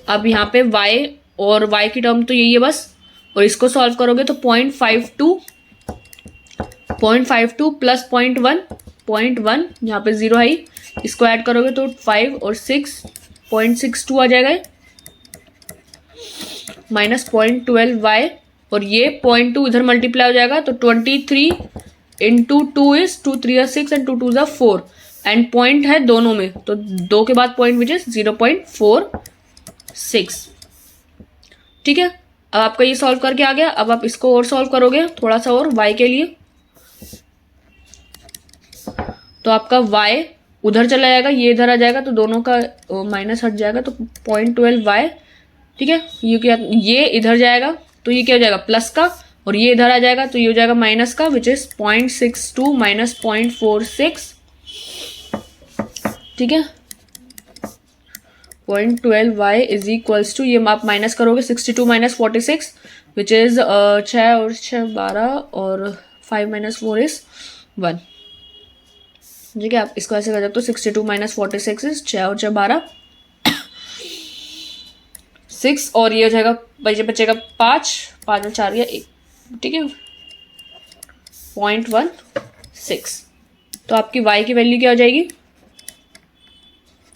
अब यहाँ पे y और y की टर्म तो यही है बस, और इसको सॉल्व करोगे तो 0.52 प्लस 0.1 यहाँ पे 0 है, इसको ऐड करोगे तो 5 और 6 0.62 आ जाएगा माइनस 0.12y, और ये 0.2 इधर मल्टीप्लाई हो जाएगा तो 23 into 2 is 2 3 6 and 2 2 4, and point है दोनों में तो 2 के बाद पॉइंट विच इज 0.46। ठीक है, अब आपका ये सॉल्व करके आ गया। अब आप इसको और सॉल्व करोगे थोड़ा सा और y के लिए, तो आपका y उधर चला जाएगा, ये इधर आ जाएगा तो दोनों का माइनस हट जाएगा तो 0.12y। ठीक है, ये इधर जाएगा तो ये क्या हो जाएगा प्लस का, और ये इधर आ जाएगा तो ये हो जाएगा माइनस का, विच इज 0.62 माइनस 0.46। ठीक है, 0.12y इज इक्वल्स टू, ये आप माइनस करोगे 62 माइनस 46 विच इज 6 और 6 12 और 5 माइनस 4 इज 1। ठीक है, आप इसको ऐसे कर सकते हो 62 माइनस 46 इज 6 और 6 12 6, और ये हो जाएगा बचेगा 5 5 और 4 या 1। ठीक है, 0.16। तो आपकी y की वैल्यू क्या हो जाएगी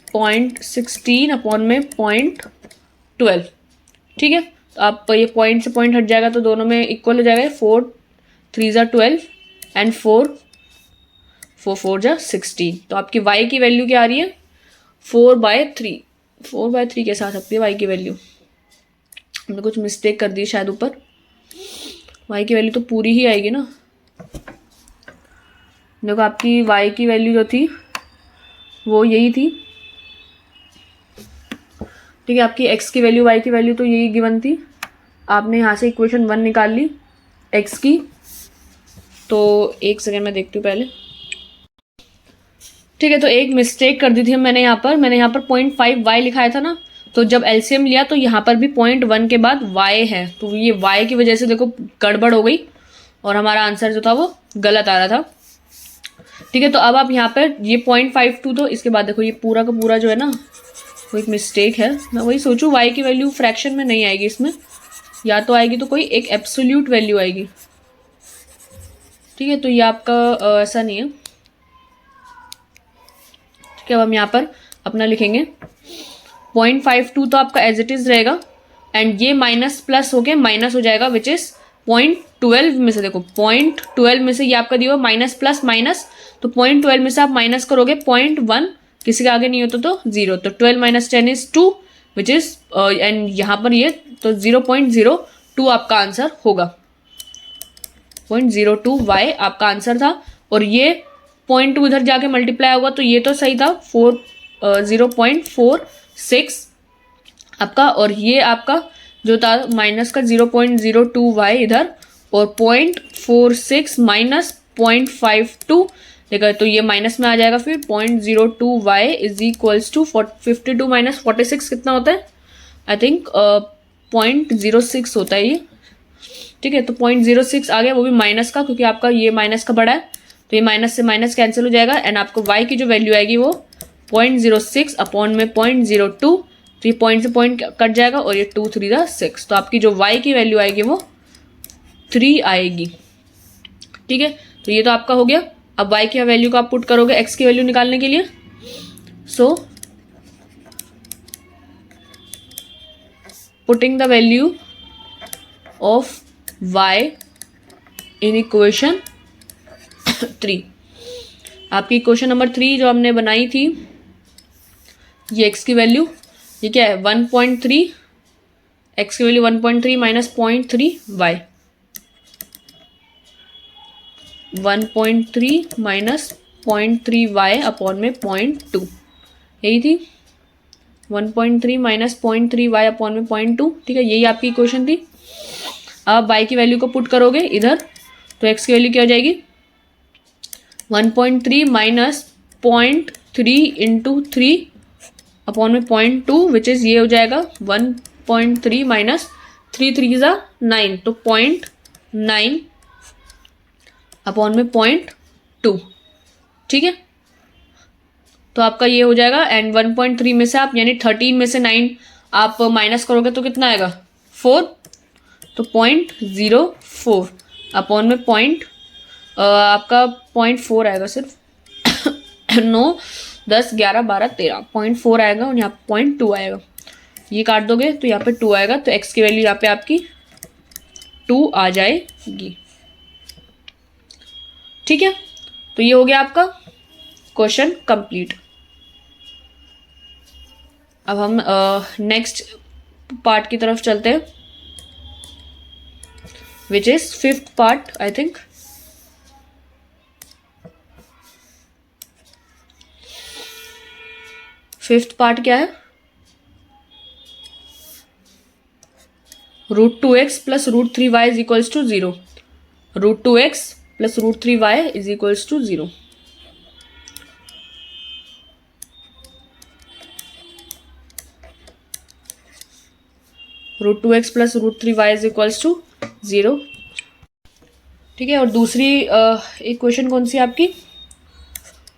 0.16 अपॉन में 0.12। ठीक है, तो आप ये पॉइंट से पॉइंट हट जाएगा तो दोनों में इक्वल हो जाएगा, 4 3 ज़ा 12 एंड 4 4 ज़ा 16। तो आपकी y की वैल्यू क्या आ रही है 4/3। 4/3 कैसे आ सकती है y की वैल्यू, हमने कुछ मिस्टेक कर दी शायद ऊपर। y की वैल्यू तो पूरी ही आएगी ना। देखो आपकी y की वैल्यू जो थी वो यही थी। ठीक है, आपकी x की वैल्यू y की वैल्यू तो यही गिवन थी। आपने यहाँ से इक्वेशन 1 निकाल ली x की, तो एक सेकेंड में देखती हूँ पहले। ठीक है, तो एक मिस्टेक कर दी थी मैंने यहाँ पर 0.5y लिखाया था ना, तो जब एलसीएम लिया तो यहाँ पर भी 0.1 के बाद y है, तो ये y की वजह से देखो गड़बड़ हो गई और हमारा आंसर जो था वो गलत आ रहा था। ठीक है, तो अब आप यहाँ पर ये 0.52, तो इसके बाद देखो ये पूरा का पूरा जो है ना वो एक मिस्टेक है। मैं वही सोचूं y की वैल्यू फ्रैक्शन में नहीं आएगी इसमें, या तो आएगी तो कोई एक एब्सोल्यूट वैल्यू आएगी। ठीक है, तो ये आपका ऐसा नहीं है। ठीक है, अब हम यहाँ पर अपना लिखेंगे 0.52 तो आपका एज इट इज रहेगा, एंड ये माइनस प्लस होके माइनस हो जाएगा विच इज 0.12 में से, देखो 0.12 में से ये आपका दिया हुआ माइनस प्लस माइनस, तो 0.12 में से आप माइनस करोगे 0.1, किसी के आगे नहीं होता तो 0, तो 12 minus 10 is 2 which is, and यहाँ पर ये तो 0.02 आपका आंसर होगा। 0.02y आपका आंसर था, और ये 0.2 इधर जाके मल्टीप्लाई होगा तो ये तो सही था 0.46 आपका, और ये आपका जो था माइनस का 0.02y इधर, और 0.46 माइनस 0.52 देखा तो ये माइनस में आ जाएगा, फिर 0.02y is equals to 52 minus 46 कितना होता है, आई थिंक 0.06 होता है ये। ठीक है, तो 0.06 आ गया, वो भी माइनस का, क्योंकि आपका ये माइनस का बड़ा है तो ये माइनस से माइनस कैंसिल हो जाएगा, एंड आपको y की जो वैल्यू आएगी वो 0.06 अपॉन में 0.02, तो ये पॉइंट से पॉइंट कट जाएगा और ये 2 3 ज़ा 6, तो आपकी जो y की वैल्यू आएगी वो 3 आएगी। ठीक है, तो ये तो आपका हो गया। अब y की वैल्यू को आप पुट करोगे x की वैल्यू निकालने के लिए, so putting the value of y in equation 3, आपकी इक्वेशन नंबर 3 जो हमने बनाई थी, ये x की वैल्यू ये क्या है 1.3, x की value 1.3 minus 0.3y, 1.3 minus 0.3y upon में 0.2, यही थी 1.3 माइनस 0.3y अपॉन में 0.2। ठीक है, यही आपकी इक्वेशन थी। अब y की वैल्यू को पुट करोगे इधर तो x की वैल्यू क्या हो जाएगी 1.3 माइनस 0.3 इंटू 3 अपॉन में 0.2 विच इज ये हो जाएगा 1.3 माइनस 3 3 ज़ा 9, तो 0.9 अपॉन में 0.2। ठीक है, तो आपका ये हो जाएगा, एंड 1.3 में से आप यानी 13 में से 9 आप माइनस करोगे तो कितना आएगा 4, तो 0.04 अपॉन में आपका 0.4 आएगा सिर्फ नो 10, 11, 12, 13, 0.4 आएगा और यहाँ पे 0.2 आएगा। ये काट दोगे तो यहाँ पे 2 आएगा, तो x की वैल्यू यहाँ पे आपकी 2 आ जाएगी। ठीक है, तो ये हो गया आपका क्वेश्चन कंप्लीट। अब हम नेक्स्ट पार्ट की तरफ चलते हैं, which is 5th part I think. Fifth part क्या है? √2x plus √3y is equals to 0। √2x plus √3y is equals to 0। √2x plus √3y is equals to 0। ठीक है, और दूसरी इक्वेशन कौन सी आपकी?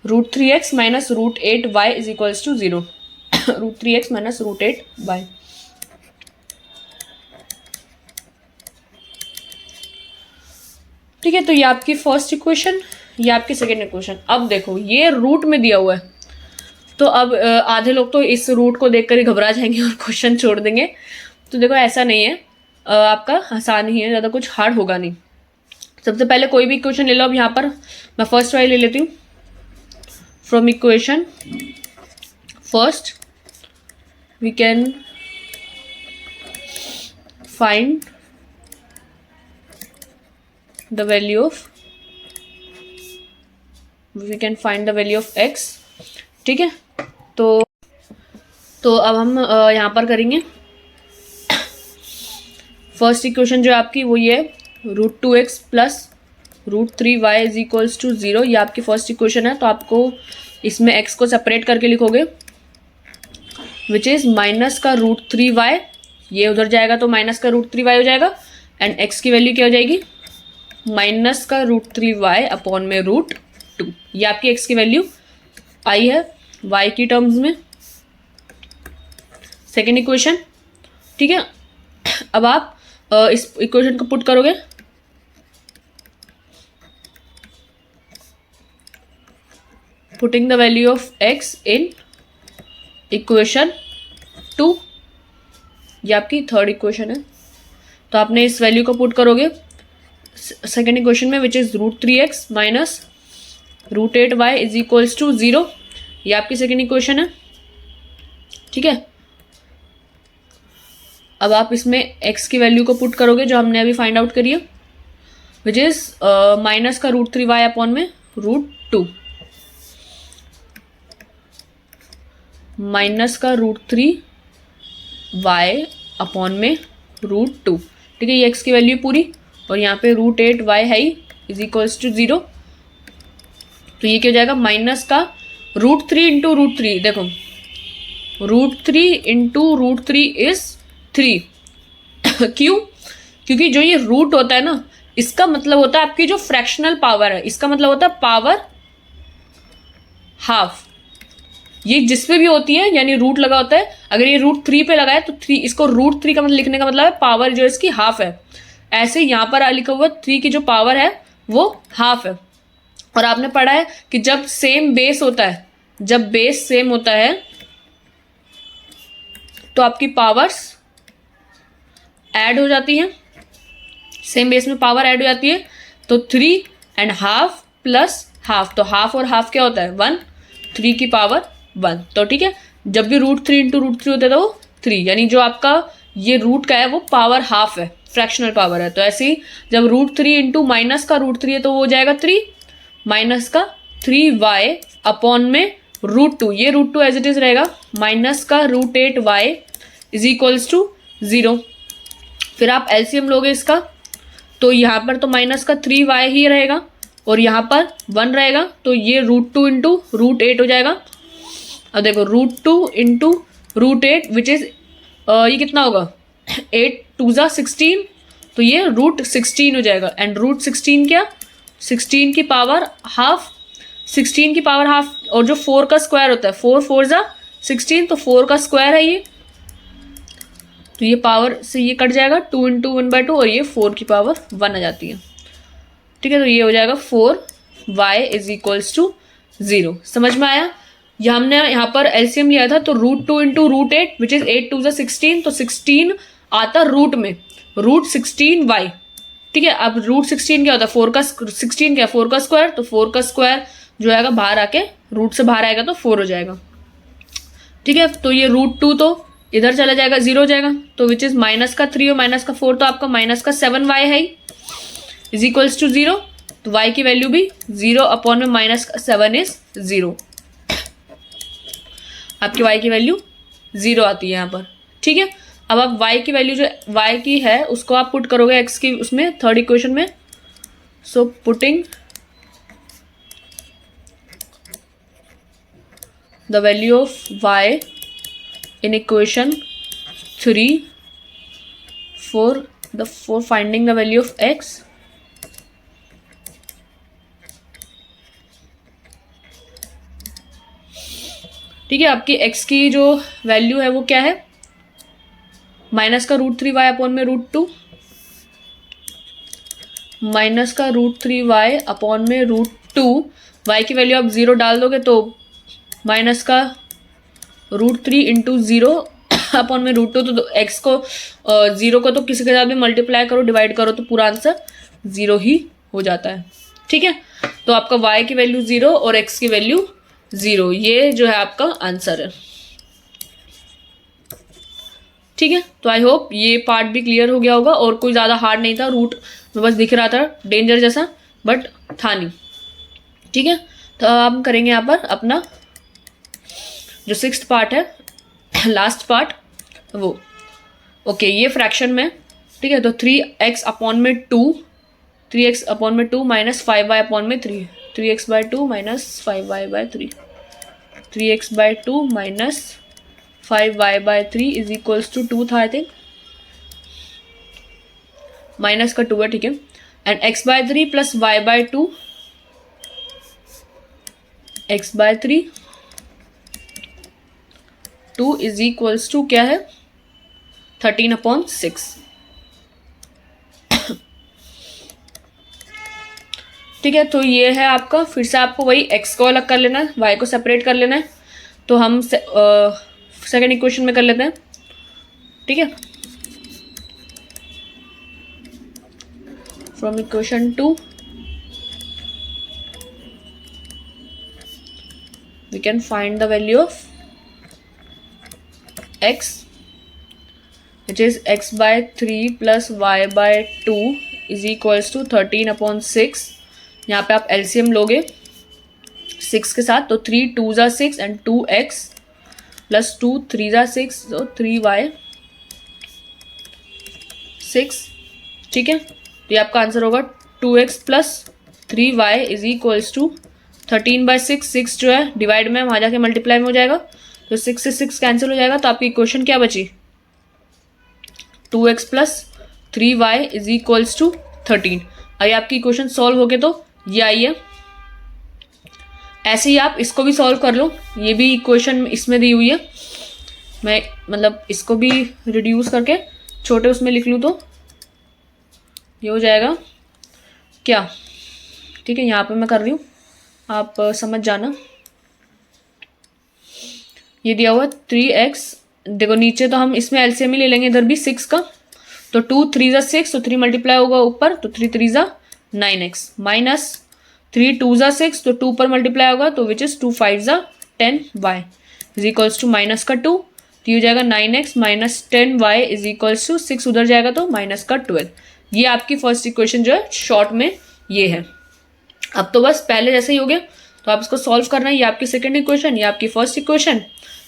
√3x minus √8y is equals to 0। √3x minus √8y। ठीक है, तो ये आपकी फर्स्ट इक्वेशन, ये आपकी सेकेंड इक्वेशन। अब देखो ये रूट में दिया हुआ है, तो अब आधे लोग तो इस रूट को देखकर ही घबरा जाएंगे और क्वेश्चन छोड़ देंगे। तो देखो ऐसा नहीं है, आपका आसान ही है, ज़्यादा कुछ हार्ड होगा नहीं। सबसे पहले कोई भी इक्वेशन ले लो। अब यहाँ पर मैं फर्स्ट वाली ले लेती हूँ। From equation first we can find the value of x। ठीक है, तो अब हम यहाँ पर करेंगे फर्स्ट इक्वेशन जो आपकी वो ये √2x plus √3y is equals to 0। ये आपकी फर्स्ट इक्वेशन है, तो आपको इसमें x को सेपरेट करके लिखोगे, विच इज माइनस का √3y। ये उधर जाएगा तो माइनस का √3y हो जाएगा, एंड x की वैल्यू क्या हो जाएगी? माइनस का √3y अपॉन में √2। ये आपकी x की वैल्यू आई है y की टर्म्स में, सेकेंड इक्वेशन। ठीक है, अब आप इस इक्वेशन को पुट करोगे, putting the value of x in equation 2। ये आपकी थर्ड इक्वेशन है, तो आपने इस वैल्यू को पुट करोगे सेकेंड इक्वेशन में, which is √3x minus √8y is equals to 0। ये आपकी सेकेंड इक्वेशन है। ठीक है, अब आप इसमें x की वैल्यू को पुट करोगे जो हमने अभी फाइंड आउट करी है, विच इज माइनस का √3y अपॉन में √2, माइनस का √3y अपॉन में √2। ठीक है, ये x की वैल्यू पूरी, और यहाँ पे √8y है ही, इज इक्वल्स टू 0। तो ये क्या हो जाएगा? माइनस का √3 इंटू √3। देखो √3 इंटू √3 इज 3। क्यों? क्योंकि जो ये रूट होता है ना, इसका मतलब होता है आपकी जो फ्रैक्शनल पावर है, इसका मतलब होता है पावर हाफ। ये जिसपे भी होती है, यानी रूट लगा होता है, अगर ये √3 पे लगा है तो 3, इसको √3 का मतलब लिखने का मतलब है पावर जो इसकी हाफ है। ऐसे यहाँ पर लिखा हुआ 3 की जो पावर है वो हाफ है। और आपने पढ़ा है कि जब सेम बेस होता है, जब बेस सेम होता है तो आपकी पावर्स ऐड हो जाती हैं। सेम बेस में पावर ऐड हो जाती है, तो 3 एंड हाफ प्लस हाफ, तो हाफ और हाफ क्या होता है? 1, 3 की पावर 1। तो ठीक है, जब भी √3 इंटू √3 होता है तो वो 3, यानी जो आपका ये रूट का है वो पावर हाफ है, फ्रैक्शनल पावर है। तो ऐसे ही जब √3 इंटू माइनस का √3 है तो वो हो जाएगा 3, माइनस का 3y अपॉन में √2। ये √2 एज इट इज रहेगा, माइनस का √8y इज इक्वल्स टू 0। फिर आप एलसीएम लोगे इसका, तो यहाँ पर तो माइनस का 3y ही रहेगा और यहाँ पर 1 रहेगा, तो ये √2 इंटू √8 हो जाएगा। अब देखो √2 इंटू √8 विच इज ये कितना होगा? 8 2 जा 16, तो ये √16 हो जाएगा। एंड √16 क्या? 16 की पावर हाफ, 16 की पावर हाफ, और जो 4 का स्क्वायर होता है, 4 4 जा 16, तो 4 का स्क्वायर है ये, तो ये पावर से ये कट जाएगा, 2 इंटू 1/2, और ये 4 की पावर 1 आ जाती है। ठीक है, तो ये हो जाएगा 4y इज इक्वल्स टू 0। समझ में आया? ये हमने यहाँ पर एलसीएम लिया था, तो √2 इंटू √8 विच इज 8 2 16, तो 16 आता रूट में, √16y। ठीक है, अब √16 क्या होता है, 4 का 16 क्या, 4 का स्क्वायर, तो 4 का स्क्वायर जो आएगा बाहर आके रूट से बाहर आएगा तो 4 हो जाएगा। ठीक है, तो ये √2 तो इधर चला जाएगा, 0 हो जाएगा, तो विच इज -3 और -4, तो आपका -7y है इज इक्वल्स टू 0, तो y की वैल्यू भी 0 अपॉन में -7 इज 0, आपकी y की वैल्यू 0 आती है यहाँ पर। ठीक है, अब आप y की वैल्यू जो y की है उसको आप पुट करोगे x की उसमें थर्ड इक्वेशन में, so putting the value of y in equation 3 for finding the value of x, ठीक है, आपकी x की जो वैल्यू है वो क्या है, माइनस का √3y अपॉन में √2, माइनस का √3y अपॉन में √2, y की वैल्यू आप 0 डाल दोगे तो माइनस का √3 इंटू 0 अपॉन में √2, तो x को 0 को तो किसी के साथ भी मल्टीप्लाई करो, डिवाइड करो, तो पूरा आंसर 0 ही हो जाता है। ठीक है, तो आपका y की वैल्यू 0 और x की वैल्यू 0, ये जो है आपका आंसर है। ठीक है, तो आई होप ये पार्ट भी क्लियर हो गया होगा, और कोई ज़्यादा हार्ड नहीं था, रूट में बस दिख रहा था डेंजर जैसा, बट था नहीं। ठीक है, तो हम करेंगे यहाँ पर अपना जो 6th पार्ट है, लास्ट पार्ट वो। ओके, ये फ्रैक्शन में, ठीक है, तो 3x अपॉन में 2, 3x अपॉन में 2 माइनस 5y अपॉन में 3, 3x/2 minus 5y/3, 3x/2 minus 5y/3 is equals to 2 था आई थिंक, माइनस का 2 है। ठीक है, and x/3 plus y/2, x/3 2 is equals to क्या है, 13/6। ठीक है, तो ये है आपका, फिर से आपको वही x को अलग कर लेना है, y को सेपरेट कर लेना है, तो हम सेकेंड इक्वेशन में कर लेते हैं। ठीक है, from equation 2 we can find the value of x which is x/3 plus y/2 is equals to 13/6। यहाँ पे आप एलसीएम लोगे 6 के साथ, तो 3 2 ज़ा 6 एंड 2x प्लस 2 3 ज़ा 6, तो 3y 6। ठीक है, तो ये आपका आंसर होगा 2x plus 3y is equals to 13/6। 6 जो है डिवाइड में वहाँ जाके मल्टीप्लाई में हो जाएगा, तो 6 से 6 कैंसिल हो जाएगा, तो आपकी इक्वेशन क्या बची, 2x plus 3y is equals to 13। अभी आपकी इक्वेशन सॉल्व हो गए तो ये आई है। ऐसे ही आप इसको भी सॉल्व कर लो, ये भी इक्वेशन इसमें दी हुई है, मैं मतलब इसको भी रिड्यूस करके छोटे उसमें लिख लूँ तो ये हो जाएगा क्या। ठीक है, यहाँ पे मैं कर रही हूँ, आप समझ जाना। ये दिया हुआ 3x, देखो नीचे तो हम इसमें एलसीएम ही ले लेंगे, इधर भी 6 का, तो 2 3 ज़ा 6, तो 3 मल्टीप्लाई होगा ऊपर, तो 3 3 ज़ा 9x माइनस 3 2 ज़ा 6, तो 2 पर मल्टीप्लाई होगा, तो विच इज़ 2 5 ज़ा 10y is equals to minus का 2, तो ये हो जाएगा 9x minus 10y is equals to 6, उधर जाएगा तो माइनस का 12। ये आपकी फर्स्ट इक्वेशन जो है शॉर्ट में ये है। अब तो बस पहले जैसे ही हो गया, तो आप इसको सॉल्व करना है। ये आपकी सेकेंड इक्वेशन, ये आपकी फर्स्ट इक्वेशन।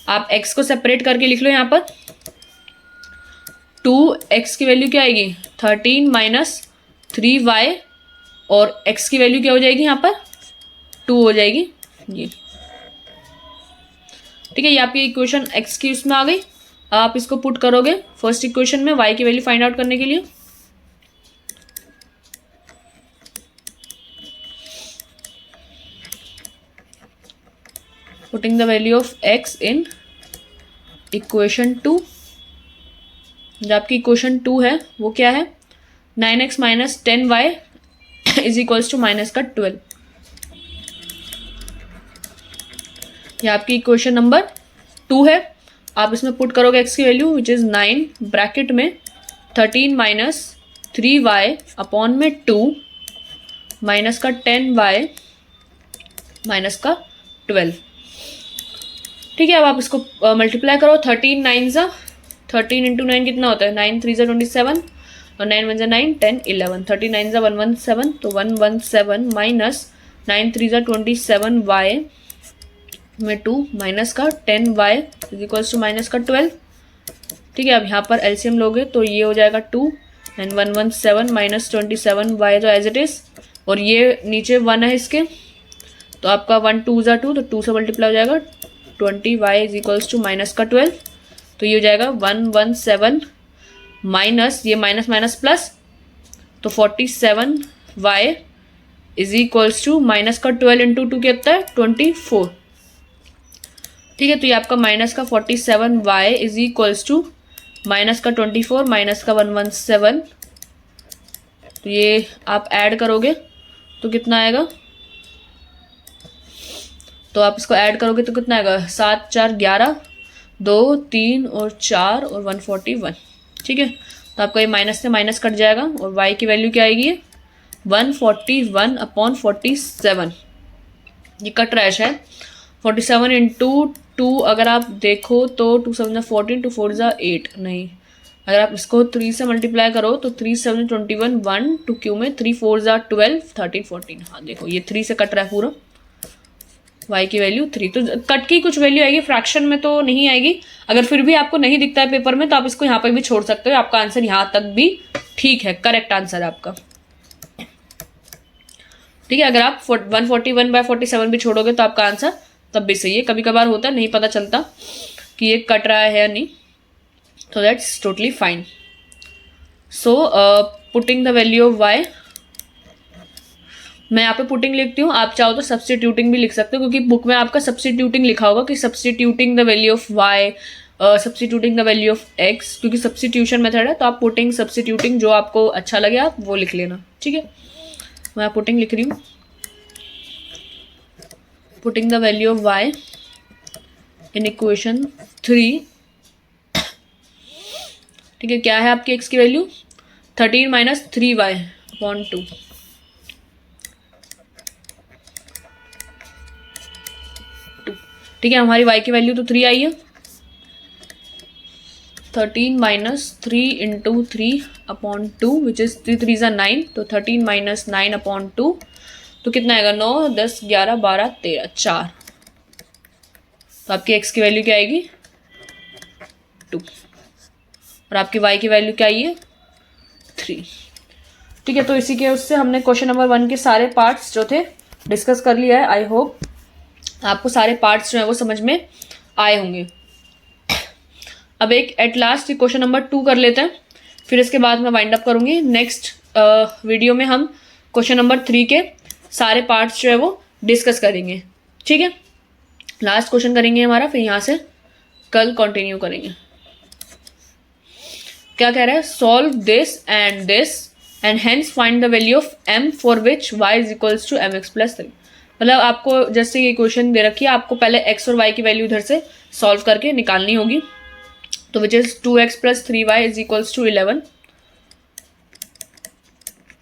आप x को सेपरेट करके लिख लो यहाँ पर, 2x की वैल्यू क्या आएगी 13 माइनस 3y, और x की वैल्यू क्या हो जाएगी यहाँ पर 2 हो जाएगी ये। ठीक है, ये आपकी इक्वेशन x की उसमें आ गई। आप इसको पुट करोगे फर्स्ट इक्वेशन में y की वैल्यू फाइंड आउट करने के लिए। Putting the value of x in equation 2, जो आपकी इक्वेशन 2 है वो क्या है, 9x minus 10y is equals to minus का 12। ये आपकी इक्वेशन नंबर 2 है। आप इसमें पुट करोगे x की वैल्यू विच इज़ 9 ब्रैकेट में 13 माइनस 3y अपॉन में 2 माइनस का 10y माइनस का 12। ठीक है, अब आप इसको मल्टीप्लाई करो। 13 9 ज़ा 13 इंटू 9 कितना होता है? 9 3 ज़ा 27 और 9 1 ज़ा 9 10 11। 13 9 ज़ा 117 तो 117 माइनस 9 3 ज़ा 27 y में 2 माइनस का 10y is equals to minus का 12। ठीक है, अब यहाँ पर एलसीएम लोगे तो ये हो जाएगा 2 एंड 117 माइनस 27y तो एज इट इज़, और ये नीचे 1 है इसके, तो आपका 1 2 ज़ा 2 तो 2 से मल्टीप्लाई हो जाएगा 20y is equals to minus का 12। तो ये हो जाएगा 117 माइनस ये माइनस माइनस प्लस तो 47y is equals to minus का 12 इंटू 2 कितना है? 24। ठीक है, तो ये आपका माइनस का 47y is equals to minus का 24 माइनस का 117, तो ये आप ऐड करोगे तो कितना आएगा? तो आप इसको ऐड करोगे तो कितना आएगा? 7 4 11 2 3 और 4 और 141। ठीक है, तो आपका ये माइनस से माइनस कट जाएगा और y की वैल्यू क्या आएगी? 141 अपॉन 47। ये कट रहा है शायद। 47 इंटू 2 अगर आप देखो तो 2 7 14 2 4 8 नहीं, अगर आप इसको 3 से मल्टीप्लाई करो तो 3 7 21 1 2 क्यू में 3 4 12 13 14। हाँ देखो ये 3 से कट रहा है पूरा। y की वैल्यू 3, तो कट की कुछ वैल्यू आएगी, फ्रैक्शन में तो नहीं आएगी। अगर फिर भी आपको नहीं दिखता है पेपर में तो आप इसको यहाँ पर भी छोड़ सकते हो। आपका आंसर यहाँ तक भी ठीक है, करेक्ट आंसर है आपका। ठीक है, अगर आप 141/47 भी छोड़ोगे तो आपका आंसर तब भी सही है। कभी कभार होता है नहीं पता चलता कि ये कट रहा है या नहीं, तो that's totally fine. So putting the value of y, मैं यहाँ पे पुटिंग लिखती हूँ, आप चाहो तो सब्सटीट्यूटिंग भी लिख सकते हो, क्योंकि बुक में आपका सब्सटीट्यूटिंग लिखा होगा कि substituting the value of y, substituting the value of x, क्योंकि सब्सटीट्यूशन मेथड है। तो आप पुटिंग सब्सटीट्यूटिंग जो आपको अच्छा लगे आप वो लिख लेना। ठीक है, मैं पुटिंग लिख रही हूँ। Putting the value of y in equation 3। ठीक है, क्या है आपकी x की वैल्यू? 13 minus 3y upon 2। ठीक है, हमारी y की वैल्यू तो 3 आई है। 13 minus 3 into 3 upon 2 which is 3 3 ज़ा 9, तो 13 माइनस 9 अपॉन 2 तो कितना आएगा? 9 10 11 12 13 4। तो आपकी x की वैल्यू क्या आएगी? 2, और आपकी y की वैल्यू क्या आई है? 3। ठीक है, तो इसी के उससे हमने क्वेश्चन नंबर 1 के सारे पार्ट्स जो थे डिस्कस कर लिया है। आई होप आपको सारे पार्ट्स जो है वो समझ में आए होंगे। अब एक एट लास्ट क्वेश्चन नंबर 2 कर लेते हैं, फिर इसके बाद मैं वाइंड अप करूंगी। नेक्स्ट वीडियो में हम क्वेश्चन नंबर 3 के सारे पार्ट्स जो है वो डिस्कस करेंगे। ठीक है, लास्ट क्वेश्चन करेंगे हमारा, फिर यहाँ से कल कंटिन्यू करेंगे। क्या कह रहा है? Solve this and hence find the value of m for which y is equals to mx plus 3। मतलब आपको जैसे ये क्वेश्चन दे रखी है, आपको पहले x और y की वैल्यू इधर से सॉल्व करके निकालनी होगी। तो which is 2x plus 3y is equals to 11।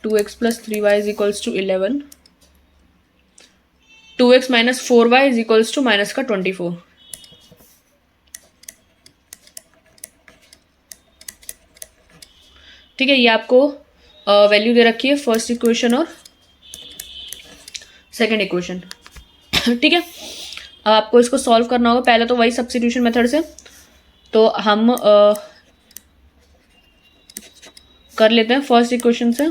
2x plus 3y is equals to 11। 2x minus 4y is equals to minus का 24। ठीक है, ये आपको वैल्यू दे रखी है फर्स्ट इक्वेशन और सेकंड इक्वेशन। ठीक है, अब आपको इसको सॉल्व करना होगा पहले तो वही सब्स्टिट्यूशन मेथड से। तो हम कर लेते हैं फर्स्ट इक्वेशन से।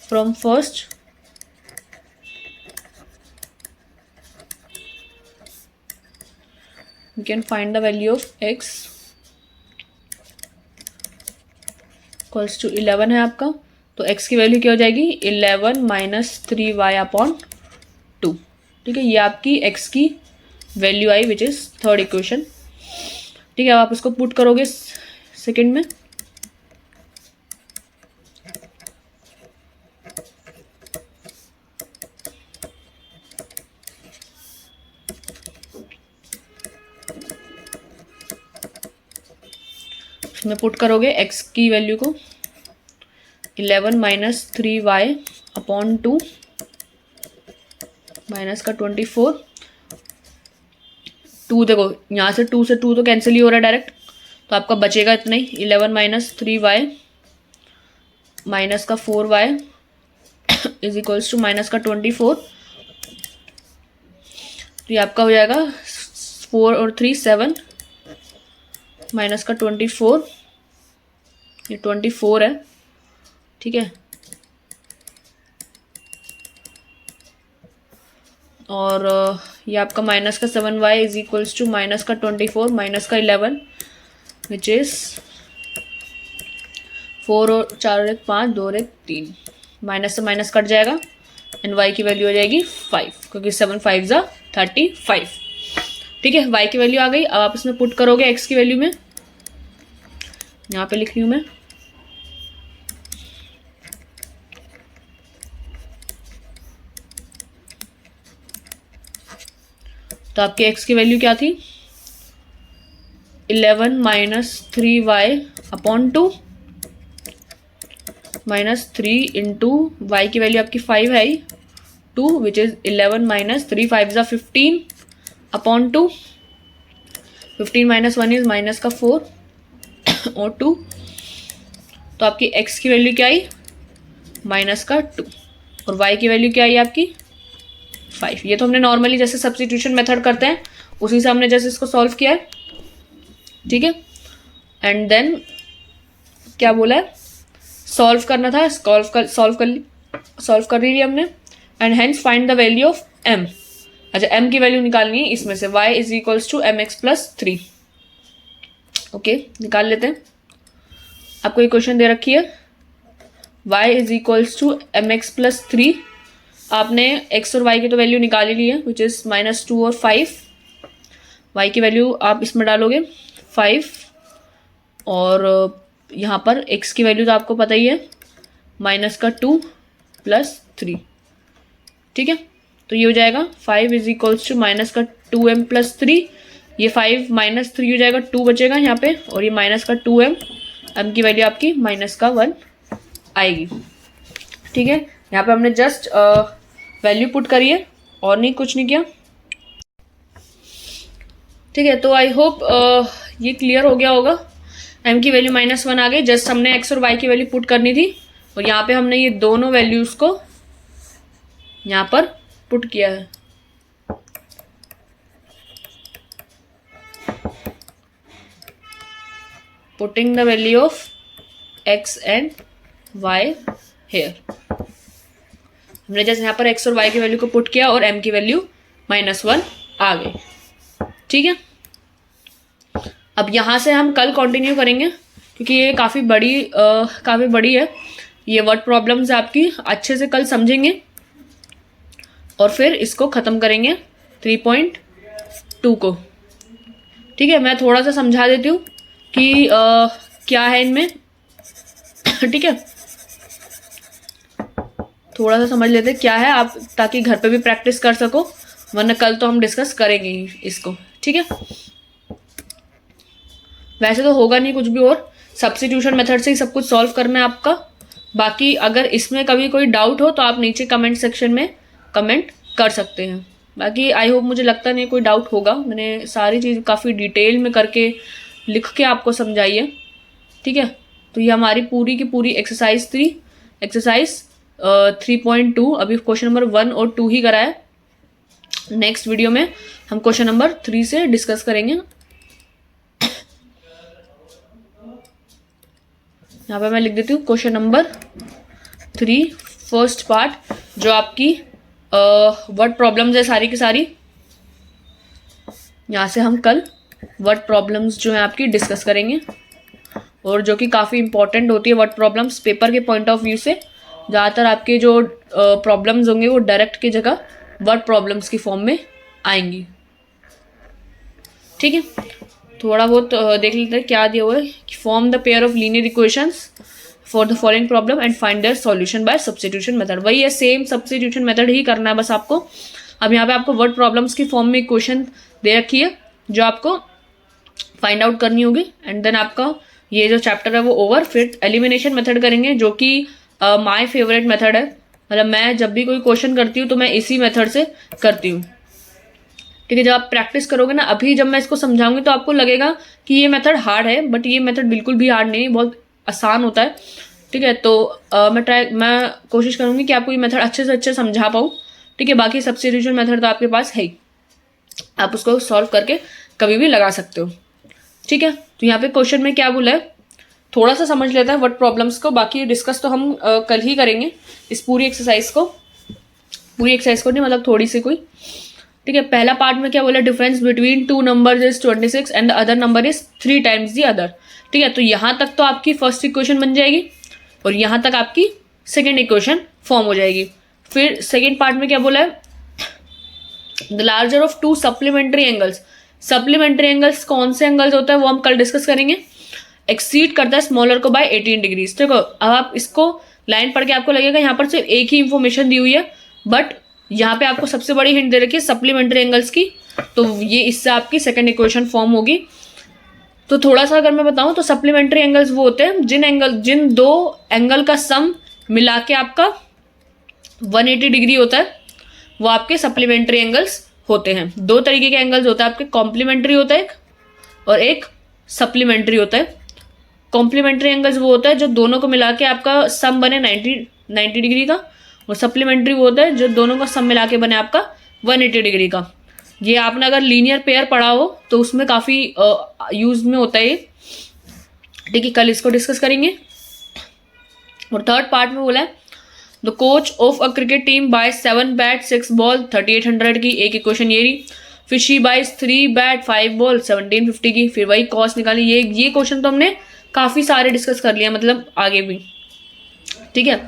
From first we can find the value of x equals to 11 है आपका। तो x की वैल्यू क्या हो जाएगी? 11 माइनस 3y अपॉन 2। ठीक है, ये आपकी x की value I which is third equation. ठीक है, अब आप इसको पुट करोगे सेकंड में। इसमें पुट करोगे x की वैल्यू को 11 माइनस 3y अपॉन 2 माइनस का 24। 2 देखो यहाँ से 2 से 2 तो कैंसिल ही हो रहा है डायरेक्ट, तो आपका बचेगा इतना ही 11 माइनस 3y माइनस का 4y is equals to minus का 24। तो ये आपका हो जाएगा 4 और 3 7 माइनस का 24, ये 24 है, ठीक है। और ये आपका माइनस का 7y is equals to minus का 24 माइनस का 11 विच इज 4 और 4 और 1 5 2 और 1 3, माइनस से माइनस कट जाएगा एंड y की वैल्यू हो जाएगी 5 क्योंकि 7 5 जा 35, ठीक है। y की वैल्यू आ गई। अब आप इसमें पुट करोगे x की वैल्यू में, यहाँ पे लिख रही हूँ मैं, तो आपके x की वैल्यू क्या थी 11 minus 3y upon 2 minus 3 into y की वैल्यू आपकी 5 है 2 विच इज 11 माइनस 3 5 जा 15 अपॉन 2, 15 माइनस 1 इज माइनस का 4 और 2, तो आपकी x की वैल्यू क्या आई माइनस का 2 और y की वैल्यू क्या आई आपकी 5। ये तो हमने नॉर्मली जैसे सब्स्टिट्यूशन मेथड करते हैं उसी से हमने जैसे इसको सॉल्व किया है, ठीक है। एंड देन क्या बोला है, सॉल्व करना था, सॉल्व कर रही हमने। And hence find the value of m। अच्छा m की वैल्यू निकालनी है इसमें से, y is equals to mx plus 3। Okay निकाल लेते हैं। आपको ये क्वेश्चन दे रखी है y is equals to mx plus 3। आपने x और y की तो वैल्यू निकाल ही ली है विच इज माइनस 2 और 5। y की वैल्यू आप इसमें डालोगे 5 और यहाँ पर x की वैल्यू तो आपको पता ही है माइनस का 2 प्लस 3, ठीक है। तो ये हो जाएगा 5 इज इक्वल्स टू माइनस का 2m प्लस 3, ये 5 माइनस 3 हो जाएगा, 2 बचेगा यहाँ पे और ये माइनस का 2m, m की वैल्यू आपकी माइनस का 1 आएगी, ठीक है। यहाँ पे हमने जस्ट वैल्यू पुट करी है और नहीं कुछ नहीं किया, ठीक है। तो आई होप ये क्लियर हो गया होगा। m की वैल्यू माइनस 1 आ गई, जस्ट हमने x और y की वैल्यू पुट करनी थी और यहाँ पे हमने ये दोनों वैल्यूज को यहाँ पर पुट किया है। Putting the value of x and y here. हमने जैसे यहाँ पर x और y की वैल्यू को पुट किया और m की वैल्यू माइनस 1 आ गई, ठीक है। अब यहाँ से हम कल कंटिन्यू करेंगे क्योंकि ये काफ़ी बड़ी है, ये वर्ड प्रॉब्लम्स आपकी अच्छे से कल समझेंगे और फिर इसको ख़त्म करेंगे 3.2 को, ठीक है। मैं थोड़ा सा समझा देती हूँ कि क्या है इनमें, ठीक है। थोड़ा सा समझ लेते क्या है आप, ताकि घर पे भी प्रैक्टिस कर सको, वरना कल तो हम डिस्कस करेंगे ही इसको, ठीक है। वैसे तो होगा नहीं कुछ भी, और सब्स्टिट्यूशन मेथड से ही सब कुछ सॉल्व करना है आपका। बाकी अगर इसमें कभी कोई डाउट हो तो आप नीचे कमेंट सेक्शन में कमेंट कर सकते हैं। बाकी आई होप, मुझे लगता नहीं कोई डाउट होगा, मैंने सारी चीज़ काफ़ी डिटेल में करके लिख के आपको समझाई है, ठीक है। तो ये हमारी पूरी की पूरी एक्सरसाइज 3.2, अभी क्वेश्चन नंबर 1 और 2 ही करा है। नेक्स्ट वीडियो में हम क्वेश्चन नंबर 3 से डिस्कस करेंगे। यहाँ पे मैं लिख देती हूँ क्वेश्चन नंबर 3 फर्स्ट पार्ट, जो आपकी वर्ड प्रॉब्लम्स है सारी की सारी। यहाँ से हम कल वर्ड प्रॉब्लम्स जो है आपकी डिस्कस करेंगे, और जो कि काफ़ी इंपॉर्टेंट होती है वर्ड प्रॉब्लम्स पेपर के पॉइंट ऑफ व्यू से। ज़्यादातर आपके जो प्रॉब्लम्स होंगे वो डायरेक्ट की जगह वर्ड प्रॉब्लम्स की फॉर्म में आएंगी, ठीक है। थोड़ा बहुत देख लेते हैं क्या दिया हुआ है। Form the pair of linear equations for the following problem and find their solution bye substitution method. वही है, सेम सब्स्टिट्यूशन मेथड ही करना है बस आपको। अब यहाँ पे आपको वर्ड प्रॉब्लम्स की फॉर्म में इक्वेशन दे रखी है जो आपको फाइंड आउट करनी होगी, एंड देन आपका ये जो चैप्टर है वो ओवर। फिर एलिमिनेशन मेथड करेंगे जो कि माय फेवरेट मेथड है, मतलब मैं जब भी कोई क्वेश्चन करती हूँ तो मैं इसी मेथड से करती हूँ। ठीक है, जब आप प्रैक्टिस करोगे ना, अभी जब मैं इसको समझाऊंगी तो आपको लगेगा कि ये मेथड हार्ड है, बट ये मेथड बिल्कुल भी हार्ड नहीं, बहुत आसान होता है। ठीक है, तो मैं कोशिश करूंगी कि आपको ये मेथड अच्छे से अच्छे समझा पाऊँ। ठीक है, बाकी सब्स्टिट्यूशन मेथड तो आपके पास है ही, आप उसको सॉल्व करके कभी भी लगा सकते हो। ठीक है, तो यहाँ पे क्वेश्चन में क्या बोला है थोड़ा सा समझ लेते हैं वर्ड प्रॉब्लम्स को, बाकी डिस्कस तो हम कल ही करेंगे इस पूरी एक्सरसाइज को नहीं, मतलब थोड़ी सी कोई। ठीक है, पहला पार्ट में क्या बोला, difference between two numbers is 26 and the other number is 3 times the other. ठीक है, तो यहाँ तक तो आपकी फर्स्ट इक्वेशन बन जाएगी और यहाँ तक आपकी सेकेंड इक्वेशन फॉर्म हो जाएगी। फिर सेकेंड पार्ट में क्या बोला है, the larger of to supplementary angles. Supplementary angles कौन से एंगल्स होता है वो हम कल डिस्कस करेंगे। एक्सीड करता है स्मॉलर को बाय 18 डिग्रीज। देखो अब आप इसको लाइन पढ़ के आपको लगेगा यहाँ पर सिर्फ एक ही इंफॉर्मेशन दी हुई है, बट यहाँ पे आपको सबसे बड़ी हिंट दे रखी है सप्लीमेंट्री एंगल्स की, तो ये इससे आपकी सेकंड इक्वेशन फॉर्म होगी। तो थोड़ा सा अगर मैं बताऊं तो सप्लीमेंट्री एंगल्स वो होते हैं जिन दो एंगल का सम मिला के आपका 180 डिग्री होता है, वो आपके सप्लीमेंट्री एंगल्स होते हैं। दो तरीके के एंगल्स होते हैं आपके, कॉम्प्लीमेंट्री होता है और एक सप्लीमेंट्री होता है। कॉम्प्लीमेंट्री एंगल्स वो होता है जो दोनों को मिला के आपका सम बने 90 डिग्री का, और सप्लीमेंट्री वो होता है जो दोनों का सम मिला के बने आपका 180 डिग्री का। ये आपने अगर लीनियर पेयर पढ़ा हो तो उसमें काफ़ी यूज में होता है ये। ठीक है, कल इसको डिस्कस करेंगे। और थर्ड पार्ट में बोला है the coach of a cricket team by 7 bat 6 ball 3800 की, एक इक्वेशन ये रही। फिर शी बाइज 3 बैट 5 बॉल 1750 की, फिर वही कॉस्ट निकाली। ये क्वेश्चन तो हमने काफ़ी सारे डिस्कस कर लिया, मतलब आगे भी। ठीक है,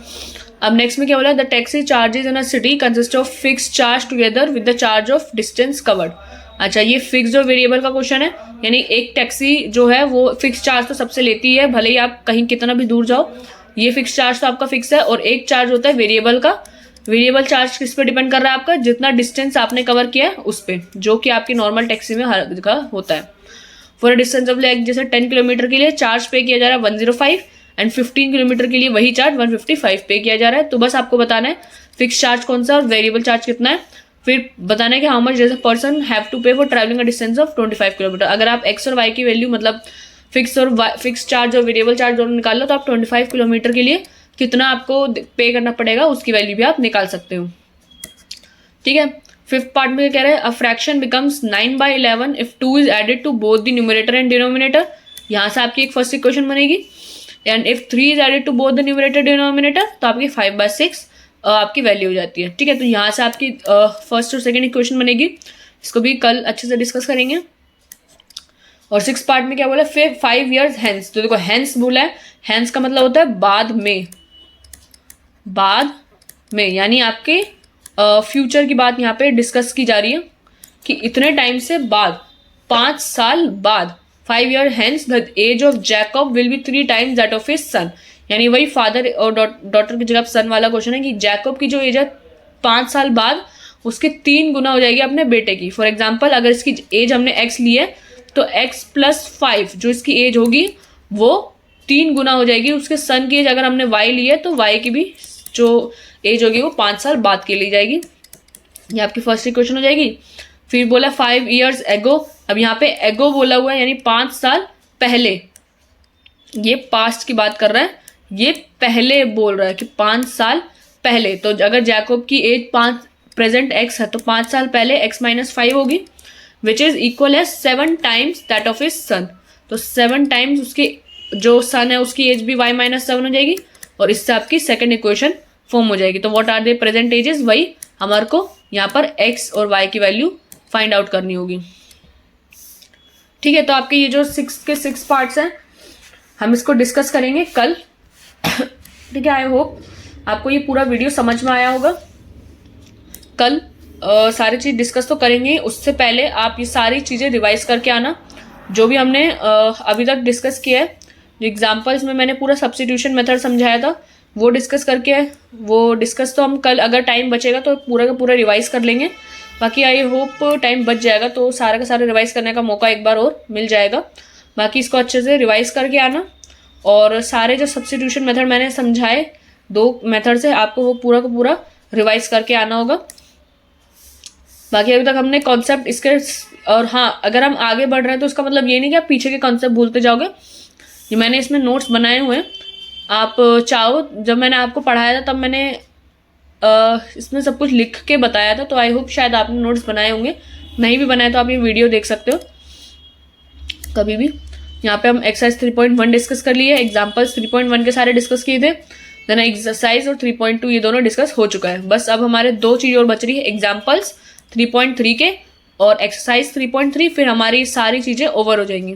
अब नेक्स्ट में क्या बोला, the taxi charges in a city consist of fix charge together with the charge of distance covered. अच्छा, ये फिक्स और वेरिएबल का क्वेश्चन है, यानी एक टैक्सी जो है वो फिक्स चार्ज तो सबसे लेती है, भले ही आप कहीं कितना भी दूर जाओ, ये फिक्स चार्ज तो आपका फिक्स है। और एक चार्ज होता है वेरिएबल का। वेरिएबल चार्ज किस पे डिपेंड कर रहा है आपका, जितना डिस्टेंस आपने कवर किया है उस पर, जो कि आपकी नॉर्मल टैक्सी में हर जगह होता है। फॉर डिस्टेंस ऑफ लाइक जैसे 10 किलोमीटर के लिए चार्ज पे किया जा रहा है 105 एंड 15 किलोमीटर के लिए वही चार्ज 155 पे किया जा रहा है। तो बस आपको बताना है फिक्स चार्ज कौन सा और वेरिएबल चार्ज कितना है, फिर बताना है कि how much does a person have to pay for travelling a distance of 25 kilometre. अगर आप एक्स और वाई की वैल्यू, मतलब फिक्स चार्ज और वेरिएबल चार्ज दोनों निकाल लो तो आप 25 किलोमीटर के लिए कितना आपको पे करना पड़ेगा उसकी वैल्यू भी आप निकाल सकते हो। ठीक है, फिफ्थ पार्ट में कह रहे हैं a fraction becomes 9/11 if 2 is added to both the numerator and denominator. यहाँ से आपकी एक फर्स्ट इक्वेशन बनेगी। And if 3 is added to both the numerator denominator तो आपकी 5/6 आपकी वैल्यू हो जाती है। ठीक है, तो यहाँ से आपकी फर्स्ट और सेकंड इक्वेशन बनेगी। इसको भी कल अच्छे से डिस्कस करेंगे। और सिक्स पार्ट में क्या बोला, 5 years हैंस। तो देखो हैंस बोला है, हैंस का मतलब होता है बाद में, यानी आपके फ्यूचर की बात यहाँ पे डिस्कस की जा रही है कि इतने टाइम से बाद, 5 साल बाद, 5 years hence the age of Jacob will be 3 times that of his son। यानी वही फादर और डॉटर की जगह सन वाला क्वेश्चन है कि जैकब की जो एज है 5 साल बाद उसके 3 गुना हो जाएगी अपने बेटे की। फॉर एग्जाम्पल अगर इसकी एज हमने x ली है तो x + 5 जो इसकी एज होगी वो 3 गुना हो जाएगी उसके सन की एज। अगर हमने y ली है तो y की भी जो एज होगी वो 5 साल बाद की ली जाएगी। ये आपकी फर्स्ट इक्वेशन हो जाएगी। फिर बोला 5 years ago। अब यहाँ पे एगो बोला हुआ है यानी 5 साल पहले, ये पास्ट की बात कर रहा है, ये पहले बोल रहा है कि 5 साल पहले। तो अगर जैकब की एज 5 प्रेजेंट x है तो 5 साल पहले x - 5 होगी विच इज इक्वल है 7 times that of his son. तो 7 times उसकी जो सन है उसकी एज भी y - 7 हो जाएगी और इससे आपकी सेकेंड इक्वेशन फॉर्म हो जाएगी। तो what are the present ages, वही हमारे को यहाँ पर x और y की वैल्यू फाइंड आउट करनी होगी। ठीक है, तो आपके ये जो 6 पार्ट्स हैं हम इसको डिस्कस करेंगे कल। ठीक है, आई होप आपको ये पूरा वीडियो समझ में आया होगा। कल सारी चीज़ डिस्कस तो करेंगे, उससे पहले आप ये सारी चीज़ें रिवाइज करके आना जो भी हमने अभी तक डिस्कस किया है। जो एग्जाम्पल्स में मैंने पूरा सब्स्टिट्यूशन मेथड समझाया था वो डिस्कस तो हम कल अगर टाइम बचेगा तो पूरा का पूरा रिवाइज कर लेंगे। बाकी आई होप टाइम बच जाएगा तो सारा का सारा रिवाइज करने का मौका एक बार और मिल जाएगा। बाकी इसको अच्छे से रिवाइज करके आना, और सारे जो सब्स्टिट्यूशन मेथड मैंने समझाए 2 मेथड से, आपको वो पूरा का पूरा रिवाइज करके आना होगा। बाकी अभी तक हमने कॉन्सेप्ट इसके, और हाँ अगर हम आगे बढ़ रहे हैं तो उसका मतलब ये नहीं कि आप पीछे के कॉन्सेप्ट भूलते जाओगे। ये मैंने इसमें नोट्स बनाए हुए हैं, आप चाहो, जब मैंने आपको पढ़ाया था तब मैंने इसमें सब कुछ लिख के बताया था, तो आई होप शायद आपने नोट्स बनाए होंगे। नहीं भी बनाए तो आप ये वीडियो देख सकते हो कभी भी। यहाँ पे हम एक्सरसाइज 3.1 डिस्कस कर लिए, एग्जाम्पल्स 3.1 के सारे डिस्कस किए थे, देन एक्सरसाइज और 3.2 ये दोनों डिस्कस हो चुका है। बस अब हमारे 2 चीज़ और बच रही है, एग्जाम्पल्स 3.3 के और एक्सरसाइज 3.3, फिर हमारी सारी चीज़ें ओवर हो जाएंगी।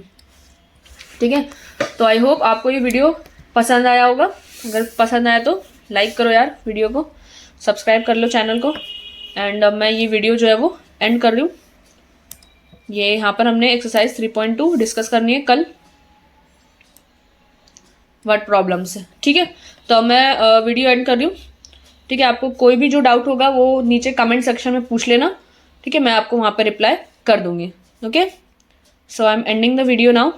ठीक है, तो आई होप आपको ये वीडियो पसंद आया होगा। अगर पसंद आया तो लाइक करो यार वीडियो को, सब्सक्राइब कर लो चैनल को। एंड मैं ये वीडियो जो है वो एंड कर रही हूँ। ये यहाँ पर हमने एक्सरसाइज 3.2 डिस्कस करनी है कल, वर्ड प्रॉब्लम से। ठीक है, तो मैं वीडियो एंड कर रही हूँ। ठीक है, आपको कोई भी जो डाउट होगा वो नीचे कमेंट सेक्शन में पूछ लेना। ठीक है, मैं आपको वहाँ पर रिप्लाई कर दूंगी। Okay, so I am ending the video now.